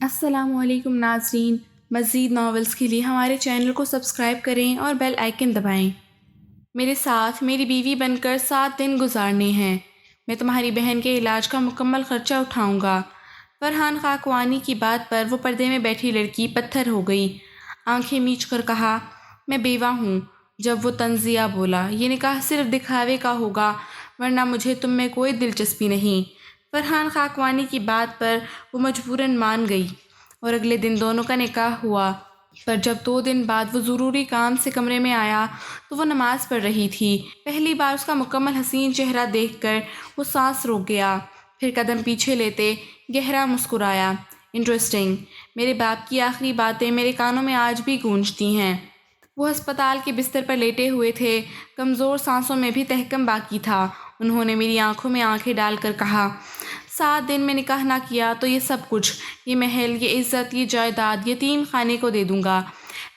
السلام علیکم ناظرین، مزید ناولز کے لیے ہمارے چینل کو سبسکرائب کریں اور بیل آئیکن دبائیں۔ میرے ساتھ میری بیوی بن کر 7 دن گزارنے ہیں۔ میں تمہاری بہن کے علاج کا مکمل خرچہ اٹھاؤں گا۔ فرحان خاکوانی کی بات پر وہ پردے میں بیٹھی لڑکی پتھر ہو گئی۔ آنکھیں میچ کر کہا، میں بیوہ ہوں۔ جب وہ طنزیہ بولا، یہ نکاح صرف دکھاوے کا ہوگا ورنہ مجھے تم میں کوئی دلچسپی نہیں۔ فرحان خاکوانی کی بات پر وہ مجبوراً مان گئی اور اگلے دن دونوں کا نکاح ہوا۔ پر جب 2 دن بعد وہ ضروری کام سے کمرے میں آیا تو وہ نماز پڑھ رہی تھی۔ پہلی بار اس کا مکمل حسین چہرہ دیکھ کر وہ سانس روک گیا، پھر قدم پیچھے لیتے گہرا مسکرایا۔ انٹرسٹنگ، میرے باپ کی آخری باتیں میرے کانوں میں آج بھی گونجتی ہیں۔ وہ ہسپتال کے بستر پر لیٹے ہوئے تھے، کمزور سانسوں میں بھی تحکم باقی تھا۔ انہوں نے میری آنکھوں میں آنکھیں ڈال کر کہا، 7 دن میں نکاح نہ کیا تو یہ سب کچھ، یہ محل، یہ عزت، یہ جائیداد یتیم خانے کو دے دوں گا۔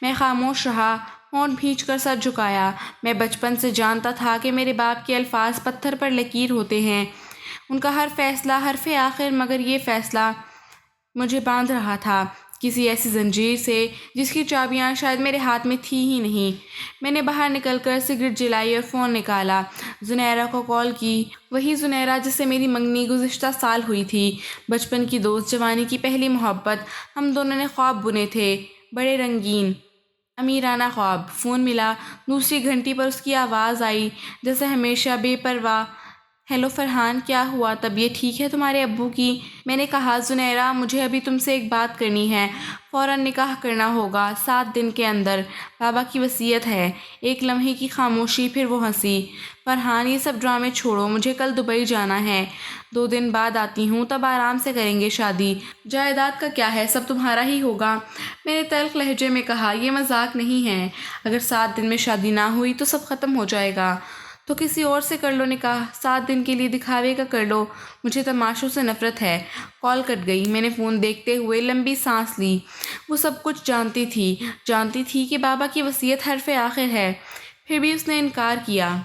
میں خاموش رہا، ہونٹ بھینچ کر سر جھکایا۔ میں بچپن سے جانتا تھا کہ میرے باپ کے الفاظ پتھر پر لکیر ہوتے ہیں، ان کا ہر فیصلہ حرف آخر، مگر یہ فیصلہ مجھے باندھ رہا تھا کسی ایسی زنجیر سے جس کی چابیاں شاید میرے ہاتھ میں تھی ہی نہیں۔ میں نے باہر نکل کر سگریٹ جلائی اور فون نکالا، زنیرہ کو کال کی۔ وہی زنیرہ جس سے میری منگنی گزشتہ سال ہوئی تھی، بچپن کی دوست، جوانی کی پہلی محبت۔ ہم دونوں نے خواب بنے تھے، بڑے رنگین امیرانہ خواب۔ فون ملا، دوسری گھنٹی پر اس کی آواز آئی، جیسے ہمیشہ بے پرواہ، ہیلو فرحان، کیا ہوا؟ طبیعت ٹھیک ہے تمہارے ابو کی؟ میں نے کہا، زنیرہ مجھے ابھی تم سے ایک بات کرنی ہے، فوراً نکاح کرنا ہوگا 7 دن کے اندر، بابا کی وصیت ہے۔ ایک لمحے کی خاموشی، پھر وہ ہنسی۔ فرحان، یہ سب ڈرامے چھوڑو، مجھے کل دبئی جانا ہے، 2 دن بعد آتی ہوں، تب آرام سے کریں گے شادی۔ جائیداد کا کیا ہے، سب تمہارا ہی ہوگا۔ میں نے تلخ لہجے میں کہا، یہ مذاق نہیں ہے، اگر 7 دن میں شادی نہ ہوئی تو سب ختم ہو جائے گا، تو کسی اور سے کر لو نکاح، 7 دن کے لیے دکھاوے کا کر لو، مجھے تماشوں سے نفرت ہے۔ کال کٹ گئی۔ میں نے فون دیکھتے ہوئے لمبی سانس لی۔ وہ سب کچھ جانتی تھی کہ بابا کی وصیت حرف آخر ہے، پھر بھی اس نے انکار کیا۔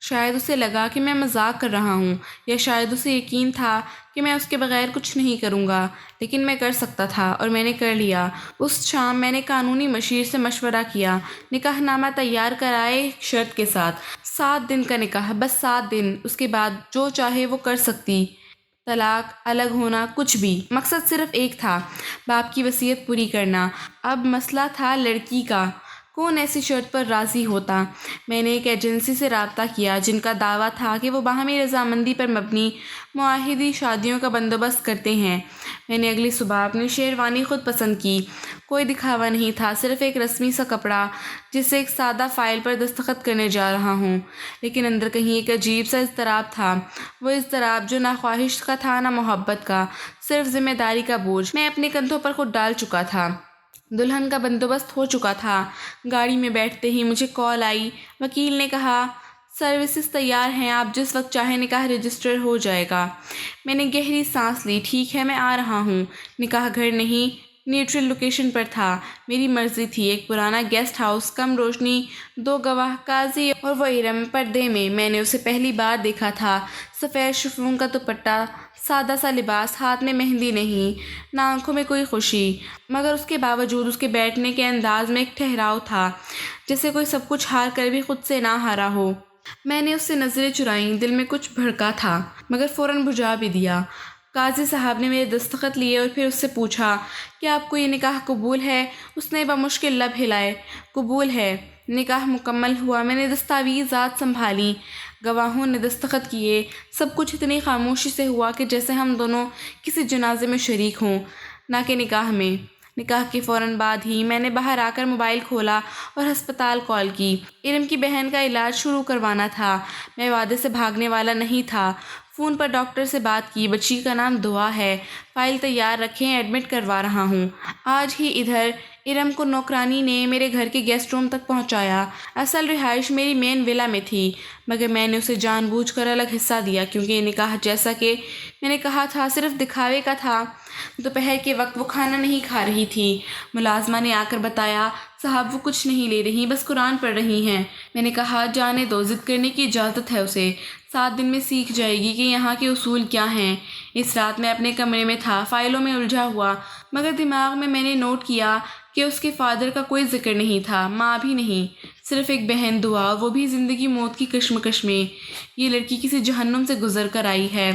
شاید اسے لگا کہ میں مذاق کر رہا ہوں، یا شاید اسے یقین تھا کہ میں اس کے بغیر کچھ نہیں کروں گا، لیکن میں کر سکتا تھا اور میں نے کر لیا۔ اس شام میں نے قانونی مشیر سے مشورہ کیا، نکاح نامہ تیار کرائے ایک شرط کے ساتھ، 7 دن کا نکاح، بس 7 دن، اس کے بعد جو چاہے وہ کر سکتی، طلاق، الگ ہونا، کچھ بھی۔ مقصد صرف ایک تھا، باپ کی وصیت پوری کرنا۔ اب مسئلہ تھا لڑکی کا، کون ایسی شرط پر راضی ہوتا؟ میں نے ایک ایجنسی سے رابطہ کیا جن کا دعویٰ تھا کہ وہ باہمی رضامندی پر مبنی معاہدی شادیوں کا بندوبست کرتے ہیں۔ میں نے اگلی صبح اپنی شیروانی خود پسند کی۔ کوئی دکھاوا نہیں تھا، صرف ایک رسمی سا کپڑا جس سے ایک سادہ فائل پر دستخط کرنے جا رہا ہوں، لیکن اندر کہیں ایک عجیب سا اضطراب تھا، وہ اضطراب جو نہ خواہش کا تھا نہ محبت کا، صرف ذمہ داری کا بوجھ میں اپنے کندھوں پر خود ڈال چکا تھا۔ دلہن کا بندوبست ہو چکا تھا۔ گاڑی میں بیٹھتے ہی مجھے کال آئی۔ وکیل نے کہا، سروسز تیار ہیں، آپ جس وقت چاہیں نکاح رجسٹر ہو جائے گا۔ میں نے گہری سانس لی۔ ٹھیک ہے، میں آ رہا ہوں۔ نکاح گھر نہیں، نیوٹرل لوکیشن پر تھا۔ میری مرضی تھی، ایک پرانا گیسٹ ہاؤس، کم روشنی، 2 گواہ، قاضی اور وہ ارم۔ پردے میں نے اسے پہلی بار دیکھا تھا، سفید شفون کا دوپٹہ، سادہ سا لباس، ہاتھ میں مہندی نہیں، نہ آنکھوں میں کوئی خوشی، مگر اس کے باوجود اس کے بیٹھنے کے انداز میں ایک ٹھہراؤ تھا، جیسے کوئی سب کچھ ہار کر بھی خود سے نہ ہارا ہو۔ میں نے اس سے نظریں چرائیں، دل میں کچھ بھڑکا تھا، مگر فوراً بجھا بھی دیا۔ قاضی صاحب نے میرے دستخط لیے اور پھر اس سے پوچھا، کیا آپ کو یہ نکاح قبول ہے؟ اس نے بمشکل لب ہلائے۔ قبول ہے۔ نکاح مکمل ہوا۔ میں نے دستاویزات سنبھالیں، گواہوں نے دستخط کیے، سب کچھ اتنی خاموشی سے ہوا کہ جیسے ہم دونوں کسی جنازے میں شریک ہوں، نہ کہ نکاح میں۔ نکاح کے فوراً بعد ہی میں نے باہر آ کر موبائل کھولا اور ہسپتال کال کی۔ ارم کی بہن کا علاج شروع کروانا تھا۔ میں وعدے سے بھاگنے والا نہیں تھا۔ فون پر ڈاکٹر سے بات کی، بچی کا نام دعا ہے، فائل تیار رکھیں، ایڈمٹ کروا رہا ہوں۔ آج ہی ادھر۔ ارم کو نوکرانی نے میرے گھر کے گیسٹ روم تک پہنچایا۔ اصل رہائش میری مین ولا میں تھی، مگر میں نے اسے جان بوجھ کر الگ حصہ دیا، کیونکہ یہ نکاح، جیسا کہ میں نے کہا تھا، صرف دکھاوے کا تھا۔ دوپہر کے وقت وہ کھانا نہیں کھا رہی تھی۔ ملازمہ نے آ کر بتایا، صاحب وہ کچھ نہیں لے رہی، بس قرآن پڑھ رہی ہیں۔ میں نے کہا جانے دو، ضد کرنے کی اجازت ہے اسے، 7 دن میں سیکھ جائے گی کہ یہاں کے اصول کیا ہیں۔ اس رات میں اپنے کمرے میں تھا، فائلوں میں الجھا ہوا، مگر دماغ میں نے نوٹ کیا کہ اس کے فادر کا کوئی ذکر نہیں تھا، ماں بھی نہیں، صرف ایک بہن دعا، وہ بھی زندگی موت کی کشمکش میں۔ یہ لڑکی کسی جہنم سے گزر کر آئی ہے۔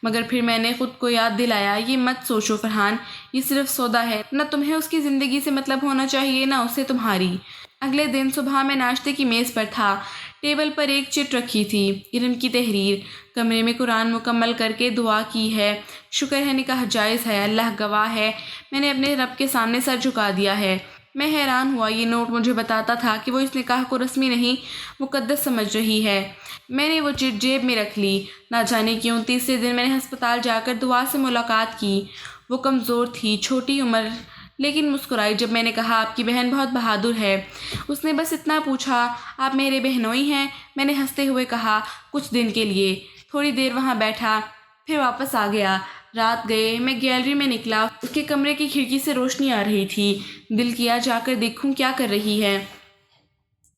مگر پھر میں نے خود کو یاد دلایا، یہ مت سوچو فرحان، یہ صرف سودا ہے، نہ تمہیں اس کی زندگی سے مطلب ہونا چاہیے نہ اسے تمہاری۔ اگلے دن صبح میں ناشتے کی میز پر تھا، ٹیبل پر ایک چٹ رکھی تھی، علم کی تحریر، کمرے میں قرآن مکمل کر کے دعا کی ہے، شکر ہے نکاح جائز ہے، اللہ گواہ ہے، میں نے اپنے رب کے سامنے سر جھکا دیا ہے۔ میں حیران ہوا، یہ نوٹ مجھے بتاتا تھا کہ وہ اس نکاح کو رسمی نہیں مقدس سمجھ رہی ہے۔ میں نے وہ چٹ جیب میں رکھ لی۔ نہ جانے کیوں تیسرے دن میں نے ہسپتال جا کر دعا سے ملاقات کی۔ وہ کمزور تھی، چھوٹی عمر، لیکن مسکرائی جب میں نے کہا آپ کی بہن بہت بہادر ہے۔ اس نے بس اتنا پوچھا، آپ میرے بہنوئی ہیں؟ میں نے ہنستے ہوئے کہا، کچھ دن کے لیے۔ تھوڑی دیر وہاں بیٹھا، پھر واپس آ گیا۔ رات گئے، میں گیلری میں نکلا، اس کے کمرے کی کھڑکی سے روشنی آ رہی تھی۔ دل کیا جا کر دیکھوں کیا کر رہی ہے،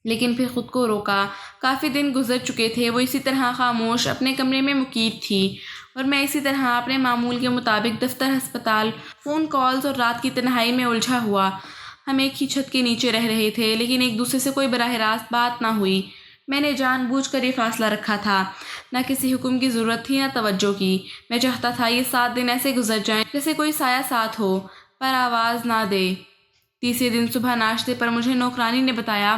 لیکن پھر خود کو روکا۔ کافی دن گزر چکے تھے، وہ اسی طرح خاموش اپنے کمرے میں مقید تھی، اور میں اسی طرح اپنے معمول کے مطابق دفتر، ہسپتال، فون کالز اور رات کی تنہائی میں الجھا ہوا۔ ہم ایک ہی چھت کے نیچے رہ رہے تھے، لیکن ایک دوسرے سے کوئی براہ راست بات نہ ہوئی۔ میں نے جان بوجھ کر یہ فاصلہ رکھا تھا، نہ کسی حکم کی ضرورت تھی نہ توجہ کی۔ میں چاہتا تھا یہ 7 دن ایسے گزر جائیں جیسے کوئی سایہ ساتھ ہو، پر آواز نہ دے۔ تیسرے دن صبح ناشتے پر مجھے نوکرانی نے بتایا،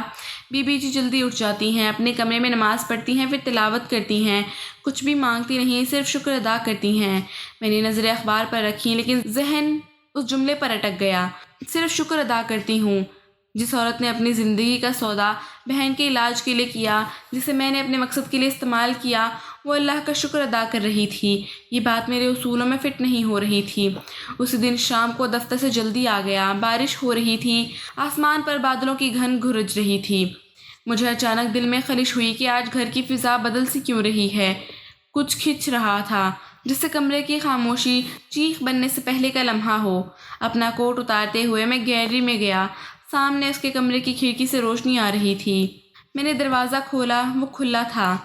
بی بی جی جلدی اٹھ جاتی ہیں، اپنے کمرے میں نماز پڑھتی ہیں، پھر تلاوت کرتی ہیں، کچھ بھی مانگتی نہیں، صرف شکر ادا کرتی ہیں۔ میں نے نظریں اخبار پر رکھی، لیکن ذہن اس جملے پر اٹک گیا، صرف شکر ادا کرتی ہوں۔ جس عورت نے اپنی زندگی کا سودا بہن کے علاج کے لیے کیا، جسے میں نے اپنے مقصد کے لیے استعمال کیا، وہ اللہ کا شکر ادا کر رہی تھی۔ یہ بات میرے اصولوں میں فٹ نہیں ہو رہی تھی۔ اسی دن شام کو دفتر سے جلدی آ گیا، بارش ہو رہی تھی، آسمان پر بادلوں کی گھن گرج رہی تھی۔ مجھے اچانک دل میں خلش ہوئی کہ آج گھر کی فضا بدل سی کیوں رہی ہے، کچھ کھنچ رہا تھا، جس سے کمرے کی خاموشی چیخ بننے سے پہلے کا لمحہ ہو۔ اپنا کوٹ اتارتے ہوئے میں گیلری میں گیا، سامنے اس کے کمرے کی کھڑکی سے روشنی آ رہی تھی۔ میں نے دروازہ کھولا، وہ کھلا تھا۔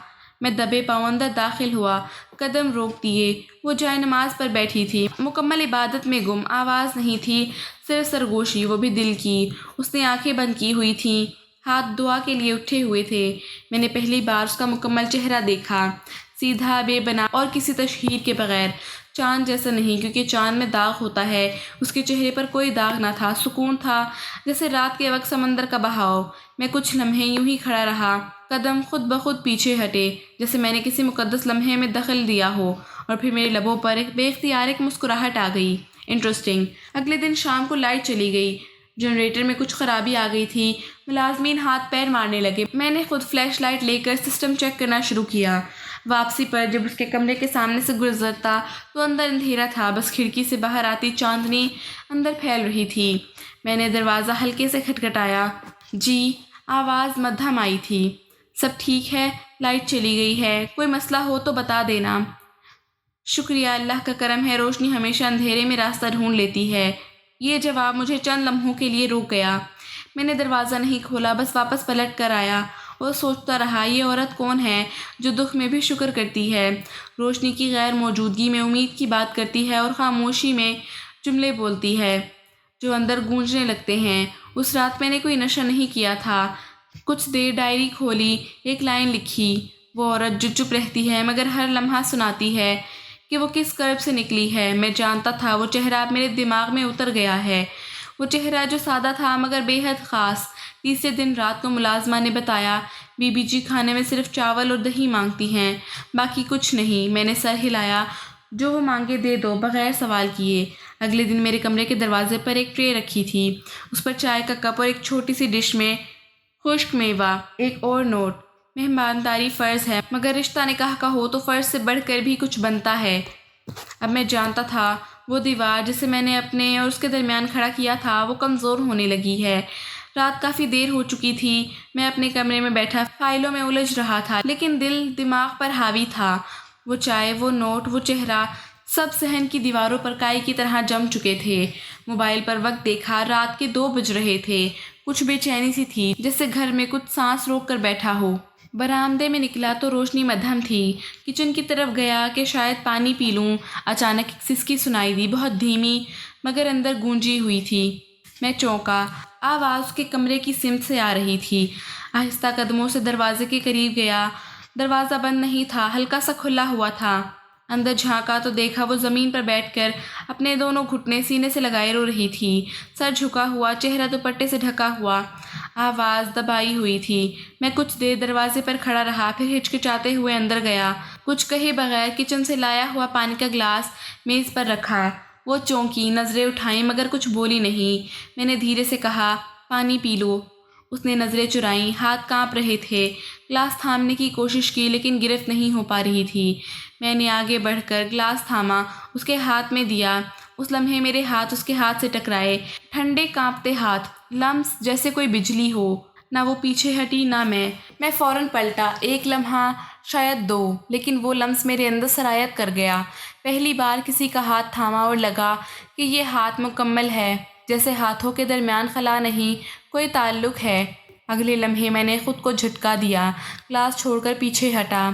میں دبے پاؤں اندر داخل ہوا، قدم روک دیے۔ وہ جائے نماز پر بیٹھی تھی، مکمل عبادت میں گم، آواز نہیں تھی، صرف سرگوشی، وہ بھی دل کی۔ اس نے آنکھیں بند کی ہوئی تھیں، ہاتھ دعا کے لیے اٹھے ہوئے تھے۔ میں نے پہلی بار اس کا مکمل چہرہ دیکھا، سیدھا، بے بنا اور کسی تشہیر کے بغیر، چاند جیسا نہیں، کیونکہ چاند میں داغ ہوتا ہے، اس کے چہرے پر کوئی داغ نہ تھا، سکون تھا، جیسے رات کے وقت سمندر کا بہاؤ۔ میں کچھ لمحے یوں ہی کھڑا رہا، قدم خود بخود پیچھے ہٹے، جیسے میں نے کسی مقدس لمحے میں دخل دیا ہو، اور پھر میرے لبوں پر بے اختیار ایک مسکراہٹ آ گئی۔ انٹرسٹنگ۔ اگلے دن شام کو لائٹ چلی گئی، جنریٹر میں کچھ خرابی آ گئی تھی، ملازمین ہاتھ پیر مارنے لگے۔ میں نے خود فلیش لائٹ لے کر سسٹم چیک کرنا شروع کیا۔ واپسی پر جب اس کے کمرے کے سامنے سے گزرتا تو اندر اندھیرا تھا، بس کھڑکی سے باہر آتی چاندنی اندر پھیل رہی تھی۔ میں نے دروازہ ہلکے سے کھٹکھٹایا۔ جی، آواز مدھم آئی تھی۔ سب ٹھیک ہے؟ لائٹ چلی گئی ہے، کوئی مسئلہ ہو تو بتا دینا۔ شکریہ، اللہ کا کرم ہے، روشنی ہمیشہ اندھیرے میں راستہ ڈھونڈ لیتی ہے۔ یہ جواب مجھے چند لمحوں کے لیے روک گیا۔ میں نے دروازہ نہیں کھولا، بس واپس پلٹ کر آیا اور سوچتا رہا، یہ عورت کون ہے جو دکھ میں بھی شکر کرتی ہے، روشنی کی غیر موجودگی میں امید کی بات کرتی ہے، اور خاموشی میں جملے بولتی ہے جو اندر گونجنے لگتے ہیں۔ اس رات میں نے کوئی نشہ نہیں کیا تھا۔ کچھ دیر ڈائری کھولی، ایک لائن لکھی، وہ عورت جو چپ رہتی ہے مگر ہر لمحہ سناتی ہے کہ وہ کس کرب سے نکلی ہے۔ میں جانتا تھا وہ چہرہ اب میرے دماغ میں اتر گیا ہے، وہ چہرہ جو سادہ تھا مگر بے حد خاص۔ تیسرے دن رات کو ملازمہ نے بتایا، بی بی جی کھانے میں صرف چاول اور دہی مانگتی ہیں، باقی کچھ نہیں۔ میں نے سر ہلایا، جو وہ مانگے دے دو، بغیر سوال کیے۔ اگلے دن میرے کمرے کے دروازے پر ایک ٹرے رکھی تھی، اس پر چائے کا کپ اور ایک چھوٹی سی ڈش میں خشک میوہ، ایک اور نوٹ، مہمانداری فرض ہے، مگر رشتہ نکاح کا ہو تو فرض سے بڑھ کر بھی کچھ بنتا ہے۔ اب میں جانتا تھا وہ دیوار جسے میں نے اپنے اور اس کے درمیان کھڑا کیا تھا، وہ کمزور ہونے لگی ہے۔ رات کافی دیر ہو چکی تھی، میں اپنے کمرے میں بیٹھا فائلوں میں الجھ رہا تھا، لیکن دل دماغ پر حاوی تھا۔ وہ چائے، وہ نوٹ، وہ چہرہ، سب صحن کی دیواروں پر کائی کی طرح جم چکے تھے۔ موبائل پر وقت دیکھا، رات کے 2 بج رہے تھے۔ کچھ بے چینی سی تھی، جیسے گھر میں کچھ سانس روک کر بیٹھا ہو۔ برآمدے میں نکلا تو روشنی مدھم تھی۔ کچن کی طرف گیا کہ شاید پانی پی لوں، اچانک ایک سسکی سنائی دی، بہت دھیمی مگر اندر گونجی ہوئی تھی۔ میں چونکا۔ آواز اس کے کمرے کی سمت سے آ رہی تھی۔ آہستہ قدموں سے دروازے کے قریب گیا۔ دروازہ بند نہیں تھا، ہلکا سا کھلا ہوا تھا۔ اندر جھانکا تو دیکھا وہ زمین پر بیٹھ کر اپنے دونوں گھٹنے سینے سے لگائے رو رہی تھی، سر جھکا ہوا، چہرہ دوپٹے سے ڈھکا ہوا، آواز دبائی ہوئی تھی۔ میں کچھ دیر دروازے پر کھڑا رہا، پھر ہچکچاتے ہوئے اندر گیا۔ کچھ کہے بغیر کچن سے لایا ہوا پانی کا گلاس میز پر رکھا۔ وہ چونکی، نظریں اٹھائیں مگر کچھ بولی نہیں۔ میں نے دھیرے سے کہا، پانی پی لو۔ اس نے نظریں چرائیں، ہاتھ کانپ رہے تھے۔ گلاس تھامنے کی کوشش کی لیکن گرفت نہیں ہو پا رہی تھی۔ میں نے آگے بڑھ کر گلاس تھاما، اس کے ہاتھ میں دیا۔ اس لمحے میرے ہاتھ اس کے ہاتھ سے ٹکرائے، ٹھنڈے کانپتے ہاتھ، لمس جیسے کوئی بجلی ہو۔ نہ وہ پیچھے ہٹی نہ میں فوراً پلٹا، ایک لمحہ، شاید دو، لیکن وہ لمس میرے اندر سرایت کر گیا۔ پہلی بار کسی کا ہاتھ تھاما اور لگا کہ یہ ہاتھ مکمل ہے، جیسے ہاتھوں کے درمیان خلا نہیں، کوئی تعلق ہے۔ اگلے لمحے میں نے خود کو جھٹکا دیا، گلاس چھوڑ کر پیچھے ہٹا۔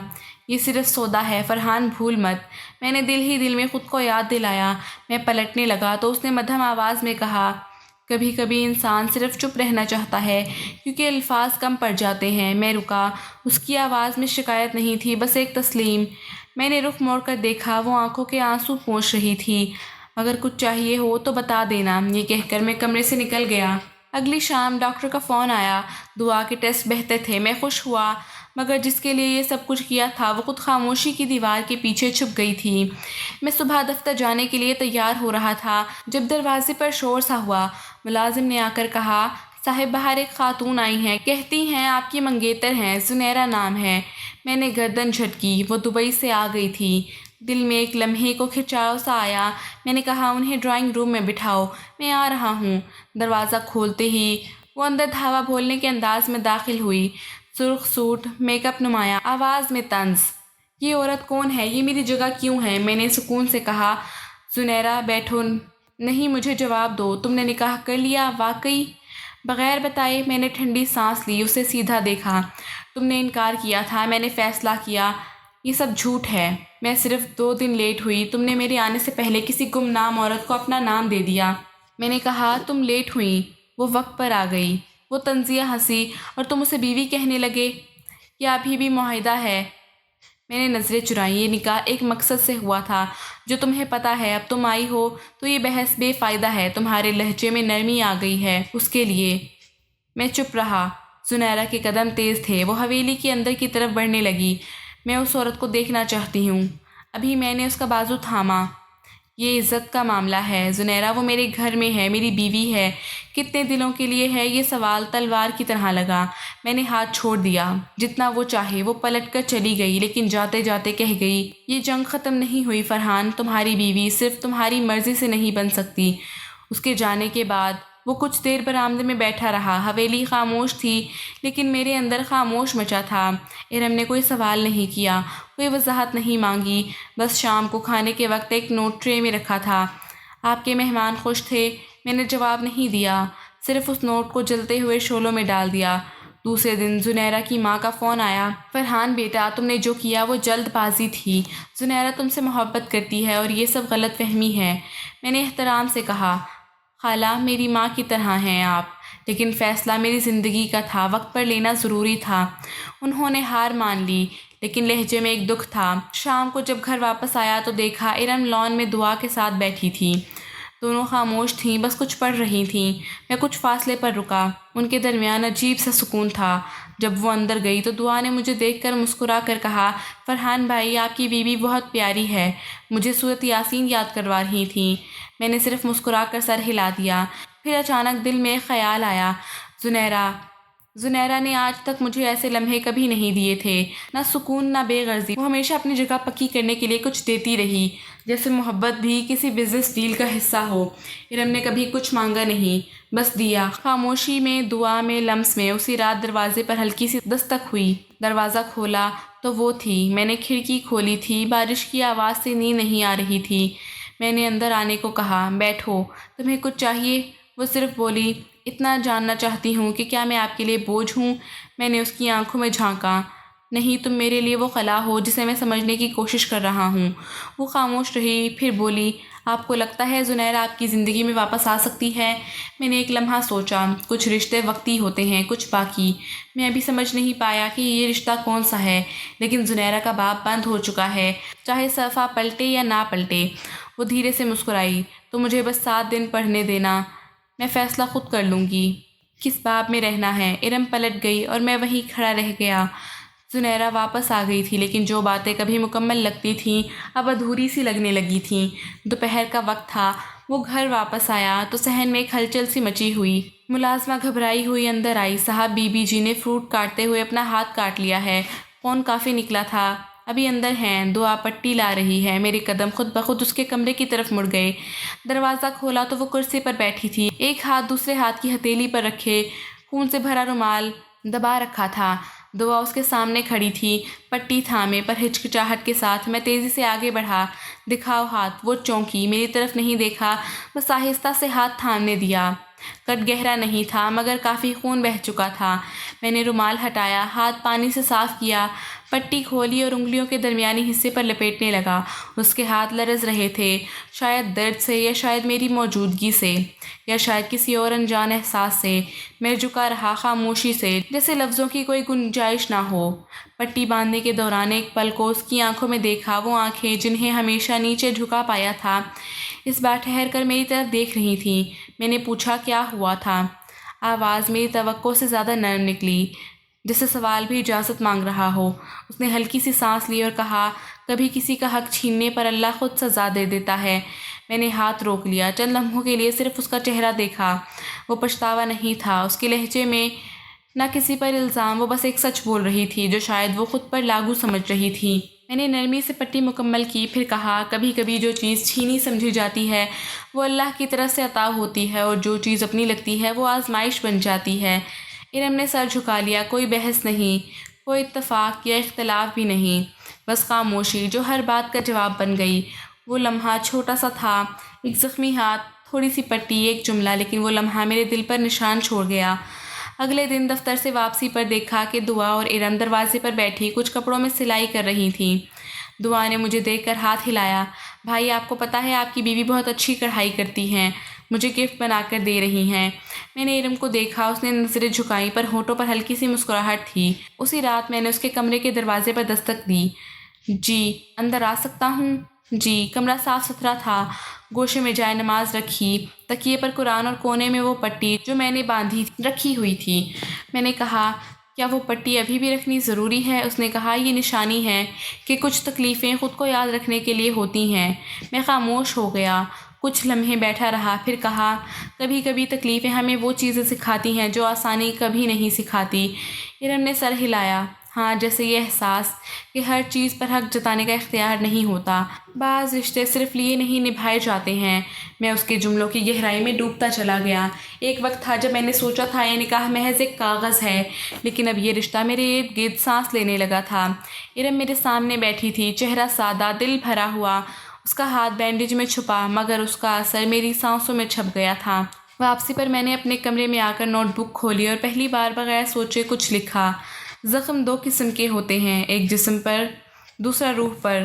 یہ صرف سودا ہے فرحان، بھول مت، میں نے دل ہی دل میں خود کو یاد دلایا۔ میں پلٹنے لگا تو اس نے مدھم آواز میں کہا، کبھی کبھی انسان صرف چپ رہنا چاہتا ہے کیونکہ الفاظ کم پڑ جاتے ہیں۔ میں رکا، اس کی آواز میں شکایت نہیں تھی، بس ایک تسلیم۔ میں نے رخ موڑ کر دیکھا، وہ آنکھوں کے آنسو پوچھ رہی تھی۔ اگر کچھ چاہیے ہو تو بتا دینا، یہ کہہ کر میں کمرے سے نکل گیا۔ اگلی شام ڈاکٹر کا فون آیا، دعا کے ٹیسٹ بہتر تھے۔ میں خوش ہوا، مگر جس کے لیے یہ سب کچھ کیا تھا وہ خود خاموشی کی دیوار کے پیچھے چھپ گئی تھی۔ میں صبح دفتر جانے کے لیے تیار ہو رہا تھا جب دروازے پر شور سا ہوا۔ ملازم نے آ کر کہا، صاحب باہر ایک خاتون آئی ہیں، کہتی ہیں آپ کی منگیتر ہیں، زنیرہ نام ہے۔ میں نے گردن جھٹکی، وہ دبئی سے آ گئی تھی۔ دل میں ایک لمحے کو کھچاؤ سا آیا۔ میں نے کہا، انہیں ڈرائنگ روم میں بٹھاؤ، میں آ رہا ہوں۔ دروازہ کھولتے ہی وہ اندر دھاوا بولنے کے انداز میں داخل ہوئی، سرخ سوٹ، میک اپ نمایاں، آواز میں طنز۔ یہ عورت کون ہے؟ یہ میری جگہ کیوں ہے؟ میں نے سکون سے کہا، زنیرہ بیٹھو۔ نہیں، مجھے جواب دو، تم نے نکاح کر لیا؟ واقعی؟ بغیر بتائے؟ میں نے ٹھنڈی سانس لی، اسے سیدھا دیکھا۔ تم نے انکار کیا تھا، میں نے فیصلہ کیا یہ سب جھوٹ ہے، میں صرف 2 دن لیٹ ہوئی، تم نے میرے آنے سے پہلے کسی گمنام عورت کو اپنا نام دے دیا۔ میں نے کہا، تم لیٹ ہوئیں، وہ وقت پر آ گئی۔ وہ طنزیہ ہنسی، اور تم اسے بیوی کہنے لگے؟ یا ابھی بھی معاہدہ ہے؟ میں نے نظریں چرائیں، یہ نکاح ایک مقصد سے ہوا تھا جو تمہیں پتہ ہے، اب تم آئی ہو تو یہ بحث بے فائدہ ہے۔ تمہارے لہجے میں نرمی آ گئی ہے، اس کے لیے میں چپ رہا۔ زنیرہ کے قدم تیز تھے، وہ حویلی کے اندر کی طرف بڑھنے لگی۔ میں اس عورت کو دیکھنا چاہتی ہوں۔ ابھی میں نے اس کا بازو تھاما۔ یہ عزت کا معاملہ ہے زنیرہ، وہ میرے گھر میں ہے، میری بیوی ہے، کتنے دلوں کے لیے ہے؟ یہ سوال تلوار کی طرح لگا۔ میں نے ہاتھ چھوڑ دیا، جتنا وہ چاہے۔ وہ پلٹ کر چلی گئی، لیکن جاتے جاتے کہہ گئی، یہ جنگ ختم نہیں ہوئی فرحان، تمہاری بیوی صرف تمہاری مرضی سے نہیں بن سکتی۔ اس کے جانے کے بعد وہ کچھ دیر برآمدے میں بیٹھا رہا۔ حویلی خاموش تھی، لیکن میرے اندر خاموش مچا تھا۔ ارم نے کوئی سوال نہیں کیا، کوئی وضاحت نہیں مانگی، بس شام کو کھانے کے وقت ایک نوٹ ٹرے میں رکھا تھا، آپ کے مہمان خوش تھے؟ میں نے جواب نہیں دیا، صرف اس نوٹ کو جلتے ہوئے شعلوں میں ڈال دیا۔ دوسرے دن زنیرہ کی ماں کا فون آیا، فرحان بیٹا، تم نے جو کیا وہ جلد بازی تھی، زنیرہ تم سے محبت کرتی ہے اور یہ سب غلط فہمی ہے۔ میں نے احترام سے کہا، خالہ میری ماں کی طرح ہیں آپ، لیکن فیصلہ میری زندگی کا تھا، وقت پر لینا ضروری تھا۔ انہوں نے ہار مان لی، لیکن لہجے میں ایک دکھ تھا۔ شام کو جب گھر واپس آیا تو دیکھا ارم لان میں دعا کے ساتھ بیٹھی تھی۔ دونوں خاموش تھیں، بس کچھ پڑھ رہی تھیں۔ میں کچھ فاصلے پر رکا، ان کے درمیان عجیب سا سکون تھا۔ جب وہ اندر گئی تو دعا نے مجھے دیکھ کر مسکرا کر کہا، فرحان بھائی آپ کی بیوی بہت پیاری ہے، مجھے سورۃ یاسین یاد کروا رہی تھیں۔ میں نے صرف مسکرا کر سر ہلا دیا۔ پھر اچانک دل میں ایک خیال آیا، زنیرہ نے آج تک مجھے ایسے لمحے کبھی نہیں دیے تھے، نہ سکون نہ بے غرضی۔ وہ ہمیشہ اپنی جگہ پکی کرنے کے لیے کچھ دیتی رہی، جیسے محبت بھی کسی بزنس ڈیل کا حصہ ہو۔ ارم نے کبھی کچھ مانگا نہیں، بس دیا، خاموشی میں، دعا میں، لمس میں۔ اسی رات دروازے پر ہلکی سی دستک ہوئی، دروازہ کھولا تو وہ تھی۔ میں نے کھڑکی کھولی تھی، بارش کی آواز سے نیند نہیں آ رہی تھی۔ میں نے اندر آنے کو کہا، بیٹھو، تمہیں کچھ چاہیے؟ وہ صرف بولی، اتنا جاننا چاہتی ہوں کہ کیا میں آپ کے لیے بوجھ ہوں؟ میں نے اس کی آنکھوں میں جھانکا۔ نہیں، تم میرے لیے وہ خلا ہو جسے میں سمجھنے کی کوشش کر رہا ہوں۔ وہ خاموش رہی، پھر بولی، آپ کو لگتا ہے زنیرہ آپ کی زندگی میں واپس آ سکتی ہے؟ میں نے ایک لمحہ سوچا، کچھ رشتے وقتی ہوتے ہیں، کچھ باقی۔ میں ابھی سمجھ نہیں پایا کہ یہ رشتہ کون سا ہے، لیکن زنیرہ کا باب بند ہو چکا ہے، چاہے صفحہ پلٹے یا نہ پلٹے۔ وہ دھیرے سے مسکرائی، تو مجھے بس 7 دن پڑھنے دینا، میں فیصلہ خود کر لوں گی کس باب میں رہنا ہے۔ ارم پلٹ گئی اور میں وہیں کھڑا رہ گیا۔ زنیرہ واپس آ گئی تھی، لیکن جو باتیں کبھی مکمل لگتی تھیں اب ادھوری سی لگنے لگی تھیں۔ دوپہر کا وقت تھا، وہ گھر واپس آیا تو صحن میں ایک ہلچل سی مچی ہوئی۔ ملازمہ گھبرائی ہوئی اندر آئی، صاحب بی بی جی نے فروٹ کاٹتے ہوئے اپنا ہاتھ کاٹ لیا ہے، خون کافی نکلا تھا، ابھی اندر ہیں، دعا پٹی لا رہی ہے۔ میرے قدم خود بخود اس کے کمرے کی طرف مڑ گئے۔ دروازہ کھولا تو وہ کرسی پر بیٹھی تھی، ایک ہاتھ دوسرے ہاتھ کی ہتھیلی پر رکھے، خون سے بھرا رومال دبا رکھا تھا۔ دعا اس کے سامنے کھڑی تھی، پٹی تھامے پر ہچکچاہٹ کے ساتھ۔ میں تیزی سے آگے بڑھا، دکھاؤ ہاتھ۔ وہ چونکی، میری طرف نہیں دیکھا، بس آہستہ سے ہاتھ تھامنے دیا۔ کٹ گہرا نہیں تھا مگر کافی خون بہہ چکا تھا۔ میں نے رومال ہٹایا، ہاتھ پانی سے صاف کیا، پٹی کھولی اور انگلیوں کے درمیانی حصے پر لپیٹنے لگا۔ اس کے ہاتھ لرز رہے تھے، شاید درد سے یا شاید میری موجودگی سے یا شاید کسی اور انجان احساس سے۔ میں جھکا رہا، خاموشی سے، جیسے لفظوں کی کوئی گنجائش نہ ہو۔ پٹی باندھنے کے دوران ایک پل کو اس کی آنکھوں میں دیکھا، وہ آنکھیں جنہیں ہمیشہ نیچے جھکا پایا تھا، اس بار ٹھہر کر میری طرف دیکھ رہی تھیں۔ میں نے پوچھا، کیا ہوا تھا؟ آواز میری توقع سے زیادہ نرم نکلی، جیسے سوال بھی اجازت مانگ رہا ہو۔ اس نے ہلکی سی سانس لی اور کہا، کبھی کسی کا حق چھیننے پر اللہ خود سزا دے دیتا ہے۔ میں نے ہاتھ روک لیا، چند لمحوں کے لیے صرف اس کا چہرہ دیکھا۔ وہ پچھتاوا نہیں تھا اس کے لہجے میں، نہ کسی پر الزام، وہ بس ایک سچ بول رہی تھی جو شاید وہ خود پر لاگو سمجھ رہی تھی۔ میں نے نرمی سے پٹی مکمل کی، پھر کہا، کبھی کبھی جو چیز چھینی سمجھی جاتی ہے وہ اللہ کی طرف سے عطا ہوتی ہے، اور جو چیز اپنی لگتی ہے وہ آزمائش بن جاتی ہے۔ ارم نے سر جھکا لیا، کوئی بحث نہیں، کوئی اتفاق یا اختلاف بھی نہیں، بس خاموشی جو ہر بات کا جواب بن گئی۔ وہ لمحہ چھوٹا سا تھا، ایک زخمی ہاتھ، تھوڑی سی پٹی، ایک جملہ، لیکن وہ لمحہ میرے دل پر نشان چھوڑ گیا۔ اگلے دن دفتر سے واپسی پر دیکھا کہ دعا اور ارم دروازے پر بیٹھی کچھ کپڑوں میں سلائی کر رہی تھیں۔ دعا نے مجھے دیکھ کر ہاتھ ہلایا، بھائی آپ کو پتہ ہے آپ کی بیوی بہت اچھی کڑھائی کرتی ہیں، مجھے گفٹ بنا کر دے رہی ہیں۔ میں نے ارم کو دیکھا، اس نے نظریں جھکائیں پر ہونٹوں پر ہلکی سی مسکراہٹ تھی۔ اسی رات میں نے اس کے کمرے کے دروازے پر دستک دی۔ جی، اندر آ سکتا ہوں؟ جی۔ کمرہ صاف ستھرا تھا، گوشے میں جائے نماز رکھی، تکیے پر قرآن اور کونے میں وہ پٹی جو میں نے باندھی رکھی ہوئی تھی۔ میں نے کہا، کیا وہ پٹی ابھی بھی رکھنی ضروری ہے؟ اس نے کہا، یہ نشانی ہے کہ کچھ تکلیفیں خود کو یاد رکھنے کے لیے ہوتی ہیں۔ میں خاموش ہو گیا، کچھ لمحے بیٹھا رہا، پھر کہا، کبھی کبھی تکلیفیں ہمیں وہ چیزیں سکھاتی ہیں جو آسانی کبھی نہیں سکھاتی۔ ارم نے سر ہلایا، ہاں، جیسے یہ احساس کہ ہر چیز پر حق جتانے کا اختیار نہیں ہوتا، بعض رشتے صرف لیے نہیں نبھائے جاتے ہیں۔ میں اس کے جملوں کی گہرائی میں ڈوبتا چلا گیا۔ ایک وقت تھا جب میں نے سوچا تھا یہ نکاح محض ایک کاغذ ہے، لیکن اب یہ رشتہ میرے ارد گرد سانس لینے لگا تھا۔ ارم میرے سامنے بیٹھی تھی، چہرہ سادہ، دل بھرا ہوا، اس کا ہاتھ بینڈیج میں چھپا، مگر اس کا اثر میری سانسوں میں چھپ گیا تھا۔ واپسی پر میں نے اپنے کمرے میں آ کر نوٹ بک کھولی اور پہلی بار بغیر سوچے کچھ لکھا۔ زخم 2 قسم کے ہوتے ہیں، ایک جسم پر، دوسرا روح پر۔